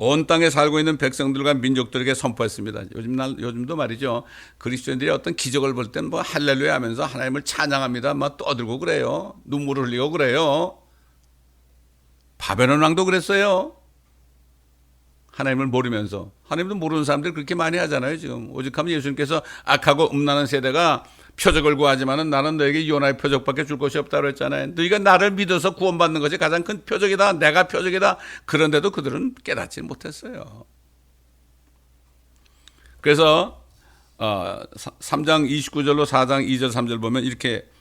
[SPEAKER 1] 온 땅에 살고 있는 백성들과 민족들에게 선포했습니다. 요즘도 말이죠. 그리스도인들이 어떤 기적을 볼 때는 뭐 할렐루야 하면서 하나님을 찬양합니다. 막 떠들고 그래요. 눈물을 흘리고 그래요. 바벨론 왕도 그랬어요. 하나님을 모르면서. 하나님도 모르는 사람들이 그렇게 많이 하잖아요. 지금 오직하면 예수님께서 악하고 음란한 세대가 표적을 구하지만은 나는 너에게 요나의 표적밖에 줄 것이 없다고 했잖아요. 너희가 나를 믿어서 구원받는 것이 가장 큰 표적이다. 내가 표적이다. 그런데도 그들은 깨닫지 못했어요. 그래서 3장 29절로 4장 2절 3절 보면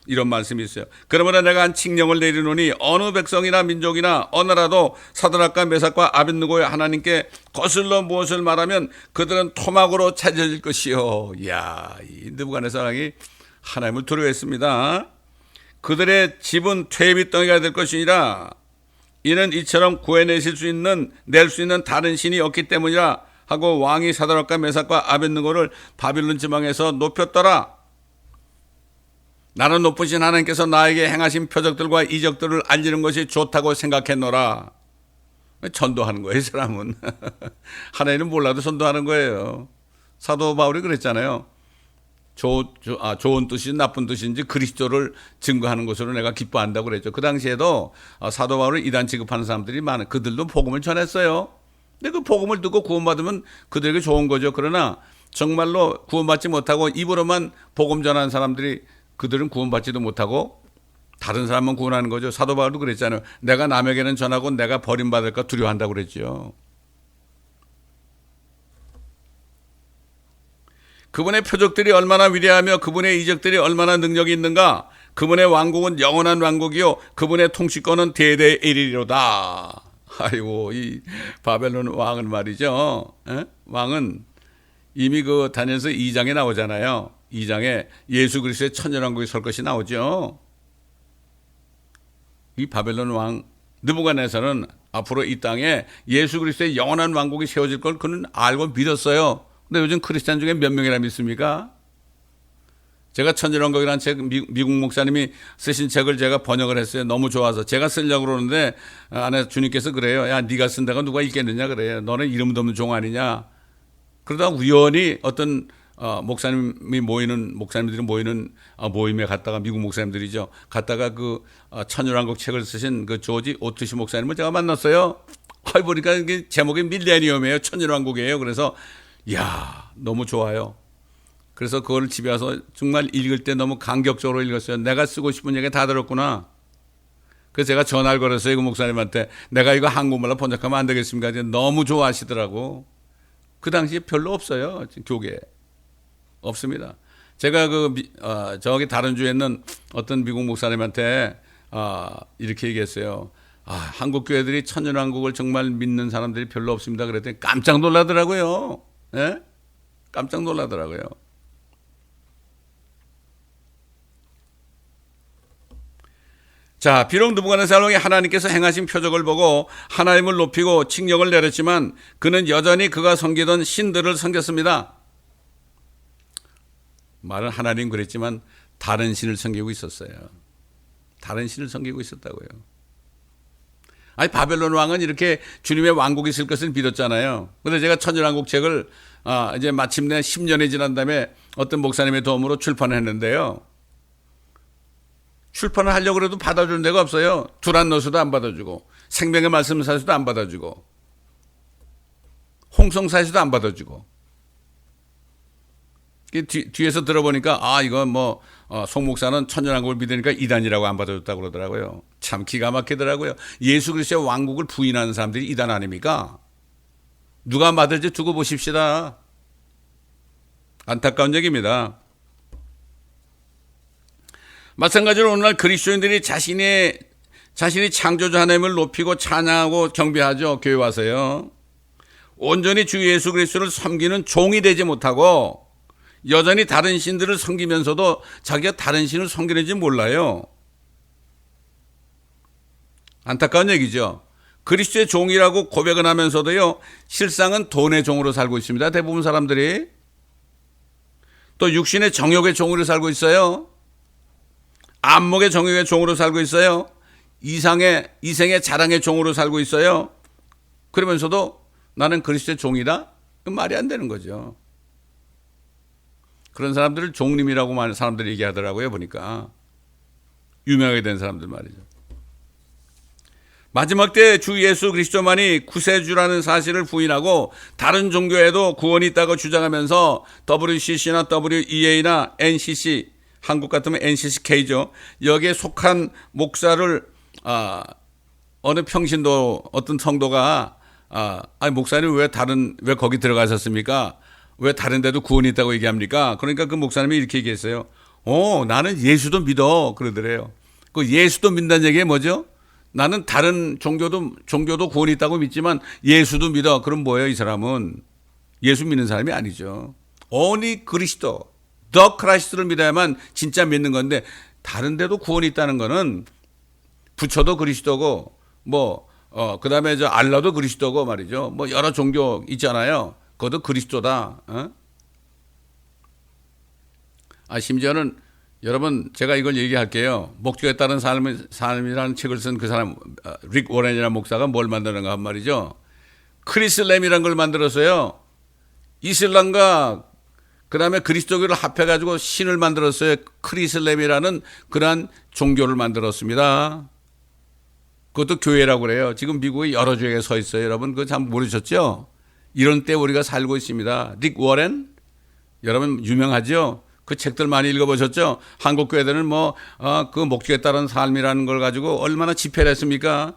[SPEAKER 1] 이런 말씀이 있어요. 그러므로 내가 한 칙령을 내리노니 어느 백성이나 민족이나 어느 나라도 사드락과 메삭과 아벳느고의 하나님께 거슬러 무엇을 말하면 그들은 토막으로 찾아질 것이요. 이야, 이 느부갓네살 왕이 하나님을 두려워했습니다. 그들의 집은 퇴비덩이가 될 것이니라. 이는 이처럼 구해낼 수 있는 다른 신이 없기 때문이라 하고 왕이 사드락과 메삭과 아벳느고를 바빌론 지방에서 높였더라. 나는 높으신 하나님께서 나에게 행하신 표적들과 이적들을 알리는 것이 좋다고 생각했노라. 전도하는 거예요, 이 사람은. 하나님은 몰라도 전도하는 거예요. 사도 바울이 그랬잖아요. 좋은 뜻인지 나쁜 뜻인지 그리스도를 증거하는 것으로 내가 기뻐한다고 그랬죠. 그 당시에도 사도 바울을 이단 취급하는 사람들이 많은, 그들도 복음을 전했어요. 근데 그 복음을 듣고 구원받으면 그들에게 좋은 거죠. 그러나 정말로 구원받지 못하고 입으로만 복음 전하는 사람들이, 그들은 구원받지도 못하고 다른 사람만 구원하는 거죠. 사도 바울도 그랬잖아요. 내가 남에게는 전하고 내가 버림받을까 두려워한다고 그랬죠. 그분의 표적들이 얼마나 위대하며 그분의 이적들이 얼마나 능력이 있는가. 그분의 왕국은 영원한 왕국이요 그분의 통치권은 대대에 이르리로다. 아이고, 이 바벨론 왕은 말이죠. 왕은 이미 그 다니엘서 2장에 나오잖아요. 2장에 예수 그리스도의 천년왕국이 설 것이 나오죠. 이 바벨론 왕 느부갓네살은 앞으로 이 땅에 예수 그리스도의 영원한 왕국이 세워질 걸 그는 알고 믿었어요. 근데 요즘 크리스찬 중에 몇 명이나 믿습니까? 제가 천년왕국이라는 책, 미국 목사님이 쓰신 책을 제가 번역을 했어요. 너무 좋아서 제가 쓰려고 그러는데 안에 주님께서 그래요. 야, 네가 쓴다가 누가 읽겠느냐 그래요. 너는 이름도 없는 종 아니냐. 그러다 우연히 어떤 목사님들이 모이는 모임에 갔다가, 미국 목사님들이죠. 갔다가 그 천년왕국 책을 쓰신 그 조지 오트시 목사님을 제가 만났어요. 보니까 이게 제목이 밀레니엄이에요. 천년왕국이에요. 그래서 이야, 너무 좋아요. 그래서 그걸 집에 와서 정말 읽을 때 너무 감격적으로 읽었어요. 내가 쓰고 싶은 얘기 다 들었구나. 그래서 제가 전화를 걸었어요. 그 목사님한테. 내가 이거 한국말로 번역하면 안 되겠습니까? 너무 좋아하시더라고. 그 당시에 별로 없어요. 교계에. 없습니다. 제가 저기 다른 주에 있는 어떤 미국 목사님한테 이렇게 얘기했어요. 한국 교회들이 천년왕국을 정말 믿는 사람들이 별로 없습니다. 그랬더니 깜짝 놀라더라고요. 예? 깜짝 놀라더라고요. 자, 비록 느부갓네살 왕이 하나님께서 행하신 표적을 보고 하나님을 높이고 칭령을 내렸지만 그는 여전히 그가 섬기던 신들을 섬겼습니다. 말은 하나님 그랬지만 다른 신을 섬기고 있었어요. 다른 신을 섬기고 있었다고요. 아니, 바벨론 왕은 이렇게 주님의 왕국이 있을 것을 믿었잖아요. 그런데 제가 천년왕국 책을 이제 마침내 10년이 지난 다음에 어떤 목사님의 도움으로 출판을 했는데요. 출판을 하려고 해도 받아주는 데가 없어요. 두란노스도 안 받아주고, 생명의 말씀사에서도 안 받아주고, 홍성사에서도 안 받아주고. 뒤에서 들어보니까 이건 송 목사는 천년왕국을 믿으니까 이단이라고 안 받아줬다고 그러더라고요. 참 기가 막히더라고요. 예수 그리스도의 왕국을 부인하는 사람들이 이단 아닙니까? 누가 받을지 두고 보십시다. 안타까운 얘기입니다. 마찬가지로 오늘날 그리스도인들이 자신이 창조주 하나님을 높이고 찬양하고 경배하죠. 교회 와서요. 온전히 주 예수 그리스도를 섬기는 종이 되지 못하고 여전히 다른 신들을 섬기면서도 자기가 다른 신을 섬기는지 몰라요. 안타까운 얘기죠. 그리스도의 종이라고 고백은 하면서도요, 실상은 돈의 종으로 살고 있습니다. 대부분 사람들이. 또 육신의 정욕의 종으로 살고 있어요. 안목의 정욕의 종으로 살고 있어요. 이생의 자랑의 종으로 살고 있어요. 그러면서도 나는 그리스도의 종이다? 말이 안 되는 거죠. 그런 사람들을 종님이라고 사람들이 얘기하더라고요. 보니까 유명하게 된 사람들 말이죠. 마지막 때 주 예수 그리스도만이 구세주라는 사실을 부인하고 다른 종교에도 구원이 있다고 주장하면서 WCC나 WEA나 NCC, 한국 같으면 NCCK죠. 여기에 속한 목사를 어느 평신도 어떤 성도가 목사님 왜 거기 들어가셨습니까? 왜 다른 데도 구원이 있다고 얘기합니까? 그러니까 그 목사님이 이렇게 얘기했어요. 나는 예수도 믿어. 그러더래요. 그 예수도 믿는다는 얘기가 뭐죠? 나는 다른 종교도 구원이 있다고 믿지만 예수도 믿어. 그럼 뭐예요, 이 사람은? 예수 믿는 사람이 아니죠. only 그리스도, the Christ를 믿어야만 진짜 믿는 건데, 다른 데도 구원이 있다는 거는 부처도 그리스도고, 그 다음에 알라도 그리스도고 말이죠. 여러 종교 있잖아요. 그것도 그리스도다. 심지어는 여러분, 제가 이걸 얘기할게요. 목적에 따른 삶이라는 책을 쓴 그 사람, 릭 워렌이라는 목사가 뭘 만드는가 한 말이죠. 크리슬램이라는 걸 만들었어요. 이슬람과 그 다음에 그리스도교를 합해가지고 신을 만들었어요. 크리슬렘이라는 그러한 종교를 만들었습니다. 그것도 교회라고 그래요. 지금 미국에 여러 교회가 서 있어요. 여러분 그거 참 모르셨죠? 이런 때 우리가 살고 있습니다. 릭 워렌 여러분 유명하죠? 그 책들 많이 읽어보셨죠? 한국 교회들은 그 목적에 따른 삶이라는 걸 가지고 얼마나 집회를 했습니까?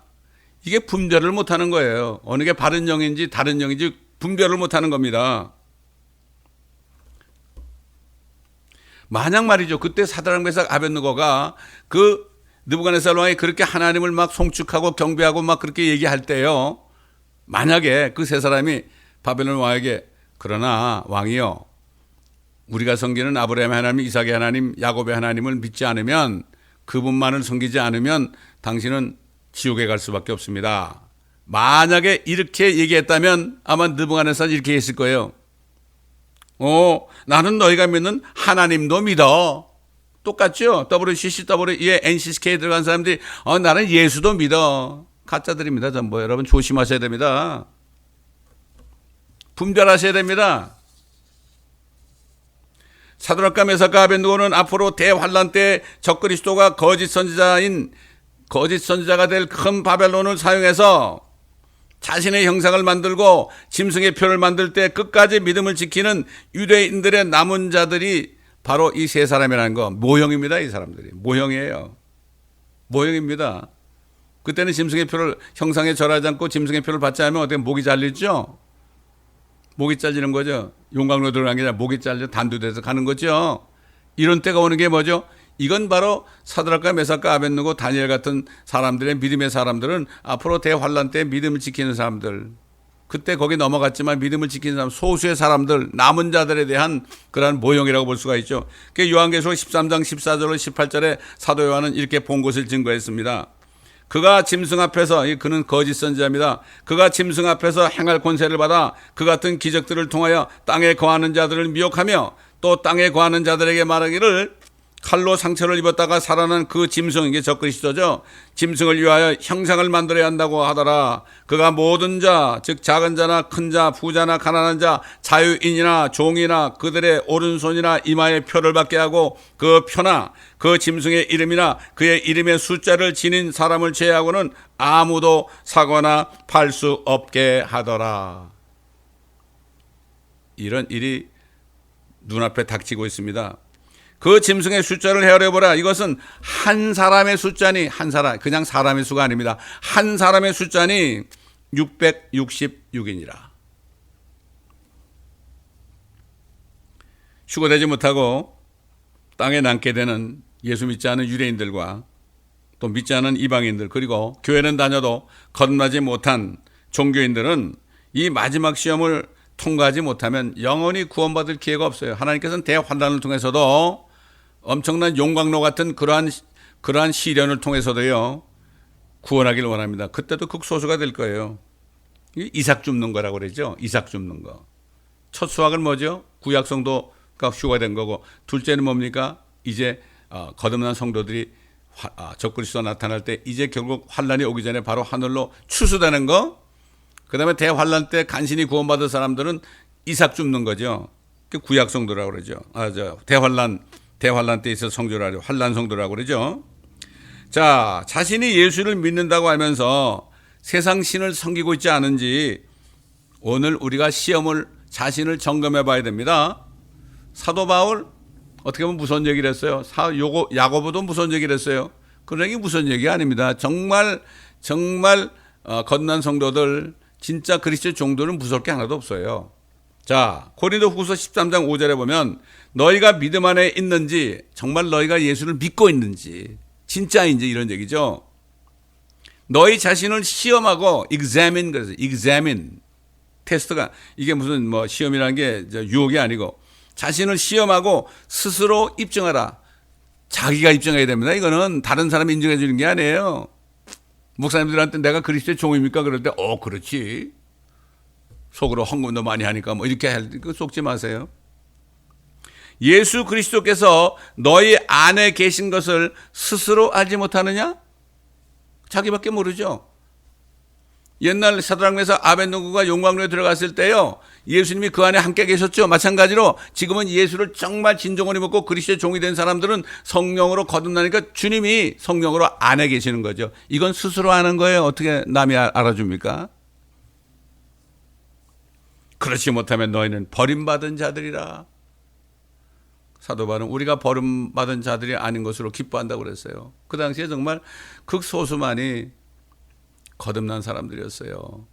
[SPEAKER 1] 이게 분별을 못하는 거예요. 어느 게 바른 영인지 다른 영인지 분별을 못하는 겁니다. 만약 말이죠. 그때 사드락 메삭 아벳느고가 그 느부갓네살 왕이 그렇게 하나님을 막 송축하고 경배하고 막 그렇게 얘기할 때요. 만약에 그 세 사람이 바벨론 왕에게 그러나 왕이요. 우리가 섬기는 아브라함의 하나님, 이삭의 하나님, 야곱의 하나님을 믿지 않으면 그분만을 섬기지 않으면 당신은 지옥에 갈 수밖에 없습니다. 만약에 이렇게 얘기했다면 아마 느부갓네살이 이렇게 했을 거예요. 나는 너희가 믿는 하나님도 믿어. 똑같죠? WCCW에 NCCK에 들어간 사람들이 나는 예수도 믿어. 가짜들입니다. 전부. 여러분 조심하셔야 됩니다. 분별하셔야 됩니다. 사드락과 메삭과 아벳느고는 앞으로 대환란 때 적그리스도가 거짓 선지자가 될 큰 바벨론을 사용해서 자신의 형상을 만들고 짐승의 표를 만들 때 끝까지 믿음을 지키는 유대인들의 남은 자들이 바로 이 세 사람이라는 거. 모형입니다. 이 사람들이. 모형이에요. 모형입니다. 그때는 짐승의 표를 형상에 절하지 않고 짐승의 표를 받지 않으면 어떻게 목이 잘리죠? 목이 잘리는 거죠. 용광로 들어간 게 아니라 목이 잘려 단두대서 가는 거죠. 이런 때가 오는 게 뭐죠? 이건 바로 사드락과 메삭과 아벳느고 다니엘 같은 사람들의 믿음의 사람들은 앞으로 대환란 때 믿음을 지키는 사람들. 그때 거기 넘어갔지만 믿음을 지키는 사람, 소수의 사람들, 남은 자들에 대한 그러한 모형이라고 볼 수가 있죠. 그 요한계시록 13장 14절로 18절에 사도 요한은 이렇게 본 것을 증거했습니다. 그가 짐승 앞에서, 그는 거짓 선지자입니다. 그가 짐승 앞에서 행할 권세를 받아 그 같은 기적들을 통하여 땅에 거하는 자들을 미혹하며 또 땅에 거하는 자들에게 말하기를 칼로 상처를 입었다가 살아난 그 짐승, 이게 적그리스도죠. 짐승을 위하여 형상을 만들어야 한다고 하더라. 그가 모든 자, 즉 작은 자나 큰 자, 부자나 가난한 자, 자유인이나 종이나 그들의 오른손이나 이마에 표를 받게 하고 그 표나 그 짐승의 이름이나 그의 이름의 숫자를 지닌 사람을 제외하고는 아무도 사거나 팔 수 없게 하더라. 이런 일이 눈앞에 닥치고 있습니다. 그 짐승의 숫자를 헤아려보라. 이것은 한 사람의 숫자니, 한 사람, 그냥 사람의 수가 아닙니다. 한 사람의 숫자니 666이니라. 휴거되지 못하고 땅에 남게 되는 예수 믿지 않은 유대인들과 또 믿지 않은 이방인들, 그리고 교회는 다녀도 거듭나지 못한 종교인들은 이 마지막 시험을 통과하지 못하면 영원히 구원받을 기회가 없어요. 하나님께서는 대환란을 통해서도 엄청난 용광로 같은 그러한 시련을 통해서도요, 구원하기를 원합니다. 그때도 극소수가 될 거예요. 이삭 줍는 거라고 그러죠. 이삭 줍는 거. 첫 수확은 뭐죠? 구약 성도가 휴가된 거고, 둘째는 뭡니까? 이제 거듭난 성도들이 적그리스도가 나타날 때 이제 결국 환란이 오기 전에 바로 하늘로 추수되는 거. 그 다음에 대환란 때 간신히 구원받은 사람들은 이삭 줍는 거죠. 구약 성도라고 그러죠. 대환란 때 있어서 성도라고, 환란 성도라고 그러죠. 자, 자신이 예수를 믿는다고 하면서 세상 신을 섬기고 있지 않은지 오늘 우리가 자신을 점검해 봐야 됩니다. 사도 바울, 어떻게 보면 무서운 얘기를 했어요. 야고보도 무서운 얘기를 했어요. 그런 얘기 무서운 얘기 아닙니다. 정말 거듭난 성도들, 진짜 그리스도의 종도는 무서울 게 하나도 없어요. 자, 고린도후서 13장 5절에 보면 너희가 믿음 안에 있는지, 정말 너희가 예수를 믿고 있는지, 진짜인지 이런 얘기죠. 너희 자신을 시험하고 examine, 그래서 examine 테스트가, 이게 무슨 시험이라는 게 유혹이 아니고 자신을 시험하고 스스로 입증하라. 자기가 입증해야 됩니다. 이거는 다른 사람이 인정해 주는 게 아니에요. 목사님들한테 내가 그리스도의 종입니까? 그럴 때 그렇지. 속으로 헌금도 많이 하니까 이렇게 속지 마세요. 예수 그리스도께서 너희 안에 계신 것을 스스로 알지 못하느냐? 자기밖에 모르죠. 옛날 사드락 메삭 아벳느고가 용광로에 들어갔을 때요, 예수님이 그 안에 함께 계셨죠. 마찬가지로 지금은 예수를 정말 진정으로 믿고 그리스도의 종이 된 사람들은 성령으로 거듭나니까 주님이 성령으로 안에 계시는 거죠. 이건 스스로 하는 거예요. 어떻게 남이 알아줍니까? 그렇지 못하면 너희는 버림받은 자들이라. 사도 바울은 우리가 버림받은 자들이 아닌 것으로 기뻐한다고 그랬어요. 그 당시에 정말 극소수만이 거듭난 사람들이었어요.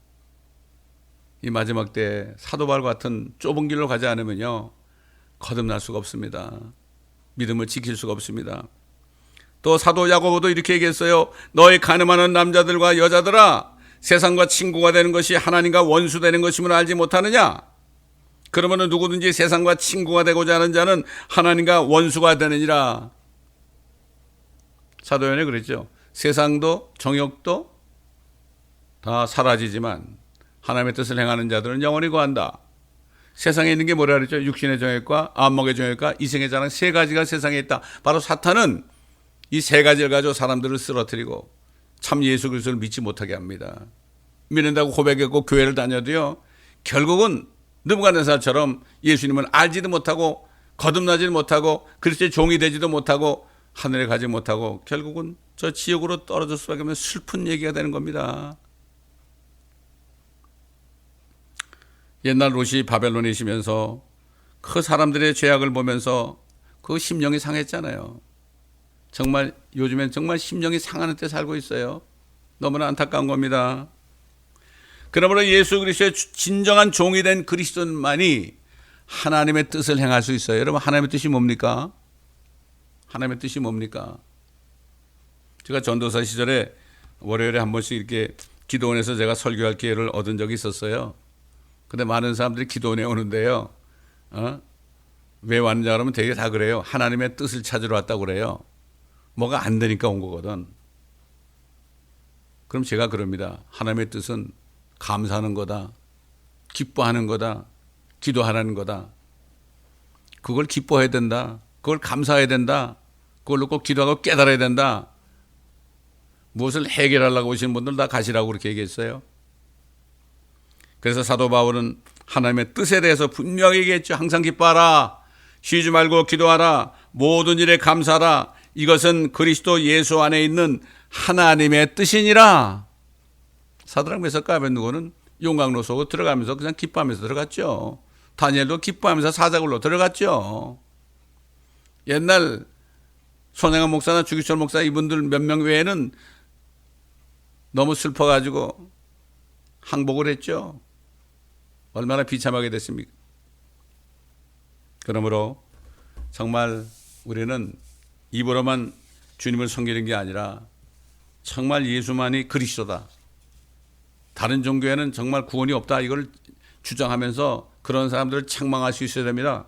[SPEAKER 1] 이 마지막 때 사도 바울 같은 좁은 길로 가지 않으면요, 거듭날 수가 없습니다. 믿음을 지킬 수가 없습니다. 또 사도 야고보도 이렇게 얘기했어요. 너희 가늠하는 남자들과 여자들아, 세상과 친구가 되는 것이 하나님과 원수 되는 것임을 알지 못하느냐? 그러면 누구든지 세상과 친구가 되고자 하는 자는 하나님과 원수가 되느니라. 사도 요한이 그랬죠. 세상도 정욕도 다 사라지지만 하나님의 뜻을 행하는 자들은 영원히 거한다. 세상에 있는 게 뭐라 그랬죠? 육신의 정욕과 안목의 정욕과 이생의 자랑 세 가지가 세상에 있다. 바로 사탄은 이 세 가지를 가지고 사람들을 쓰러뜨리고 참 예수 그리스도를 믿지 못하게 합니다. 믿는다고 고백했고 교회를 다녀도요, 결국은 느부갓네살처럼 예수님은 알지도 못하고 거듭나지도 못하고 그리스도의 종이 되지도 못하고 하늘에 가지 못하고 결국은 저 지옥으로 떨어질 수밖에 없는 슬픈 얘기가 되는 겁니다. 옛날 롯이 바벨론에 있으면서 그 사람들의 죄악을 보면서 그 심령이 상했잖아요. 정말 요즘엔 정말 심령이 상하는 때 살고 있어요. 너무나 안타까운 겁니다. 그러므로 예수 그리스도의 진정한 종이 된 그리스도만이 하나님의 뜻을 행할 수 있어요. 여러분, 하나님의 뜻이 뭡니까? 하나님의 뜻이 뭡니까? 제가 전도사 시절에 월요일에 한 번씩 이렇게 기도원에서 제가 설교할 기회를 얻은 적이 있었어요. 근데 많은 사람들이 기도원에 오는데요, 왜 왔는지 알면 되게 다 그래요. 하나님의 뜻을 찾으러 왔다고 그래요. 뭐가 안 되니까 온 거거든. 그럼 제가 그럽니다. 하나님의 뜻은 감사하는 거다, 기뻐하는 거다, 기도하라는 거다. 그걸 기뻐해야 된다, 그걸 감사해야 된다, 그걸로 꼭 기도하고 깨달아야 된다. 무엇을 해결하려고 오신 분들 다 가시라고 그렇게 얘기했어요. 그래서 사도 바울은 하나님의 뜻에 대해서 분명히 얘기했죠. 항상 기뻐하라, 쉬지 말고 기도하라, 모든 일에 감사하라. 이것은 그리스도 예수 안에 있는 하나님의 뜻이니라. 사드락 메삭과 아벳느고는 용광로 속으로 들어가면서 그냥 기뻐하면서 들어갔죠. 다니엘도 기뻐하면서 사자굴로 들어갔죠. 옛날 손행한 목사나 주기철 목사 이분들 몇 명 외에는 너무 슬퍼가지고 항복을 했죠. 얼마나 비참하게 됐습니까? 그러므로 정말 우리는 입으로만 주님을 섬기는 게 아니라 정말 예수만이 그리스도다, 다른 종교에는 정말 구원이 없다, 이걸 주장하면서 그런 사람들을 책망할 수 있어야 됩니다.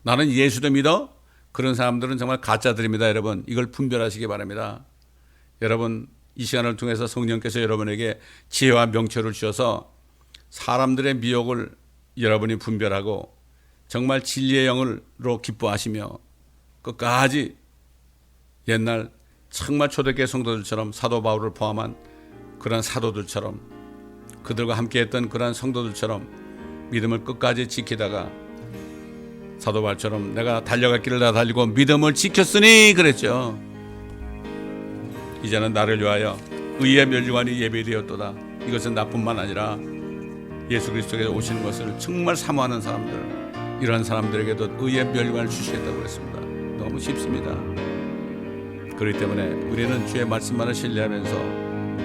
[SPEAKER 1] 나는 예수도 믿어? 그런 사람들은 정말 가짜들입니다. 여러분, 이걸 분별하시기 바랍니다. 여러분, 이 시간을 통해서 성령께서 여러분에게 지혜와 명철을 주셔서 사람들의 미혹을 여러분이 분별하고 정말 진리의 영으로 기뻐하시며 끝까지 옛날 정말 초대교회 성도들처럼 사도 바울을 포함한 그런 사도들처럼 그들과 함께했던 그런 성도들처럼 믿음을 끝까지 지키다가 사도 바울처럼 내가 달려갈 길을 다 달리고 믿음을 지켰으니 그랬죠. 이제는 나를 위하여 의의 멸류관이 예비되었도다. 이것은 나뿐만 아니라 예수 그리스도께서 오시는 것을 정말 사모하는 사람들, 이런 사람들에게도 의의 멸류관을 주시겠다고 그랬습니다. 너무 쉽습니다. 그렇기 때문에 우리는 주의 말씀만을 신뢰하면서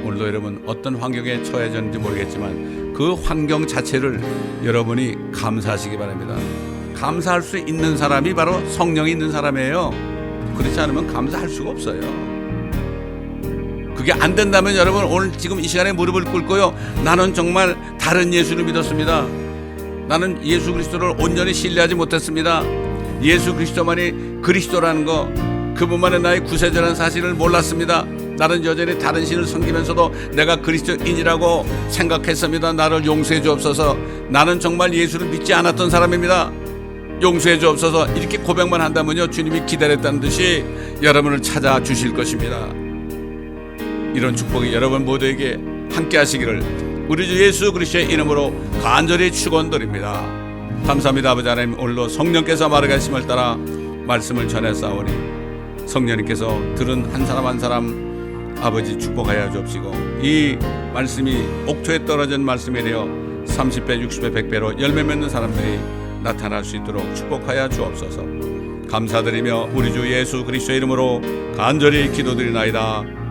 [SPEAKER 1] 오늘도 여러분 어떤 환경에 처해졌는지 모르겠지만 그 환경 자체를 여러분이 감사하시기 바랍니다. 감사할 수 있는 사람이 바로 성령이 있는 사람이에요. 그렇지 않으면 감사할 수가 없어요. 그게 안 된다면 여러분 오늘 지금 이 시간에 무릎을 꿇고요, 나는 정말 다른 예수를 믿었습니다. 나는 예수 그리스도를 온전히 신뢰하지 못했습니다. 예수 그리스도만이 그리스도라는 거, 그분만의 나의 구세주라는 사실을 몰랐습니다. 나는 여전히 다른 신을 섬기면서도 내가 그리스도인이라고 생각했습니다. 나를 용서해 주옵소서. 나는 정말 예수를 믿지 않았던 사람입니다. 용서해 주옵소서. 이렇게 고백만 한다면요, 주님이 기다렸다는 듯이 여러분을 찾아주실 것입니다. 이런 축복이 여러분 모두에게 함께 하시기를 우리 주 예수 그리스도의 이름으로 간절히 축원드립니다. 감사합니다. 아버지 하나님, 오늘도 성령께서 말하게 하심을 따라 말씀을 전했사오니 성령님께서 들은 한 사람 한 사람 아버지 축복하여 주옵시고, 이 말씀이 옥토에 떨어진 말씀이 되어 30배 60배 100배로 열매 맺는 사람들이 나타날 수 있도록 축복하여 주옵소서. 감사드리며 우리 주 예수 그리스도의 이름으로 간절히 기도드리나이다.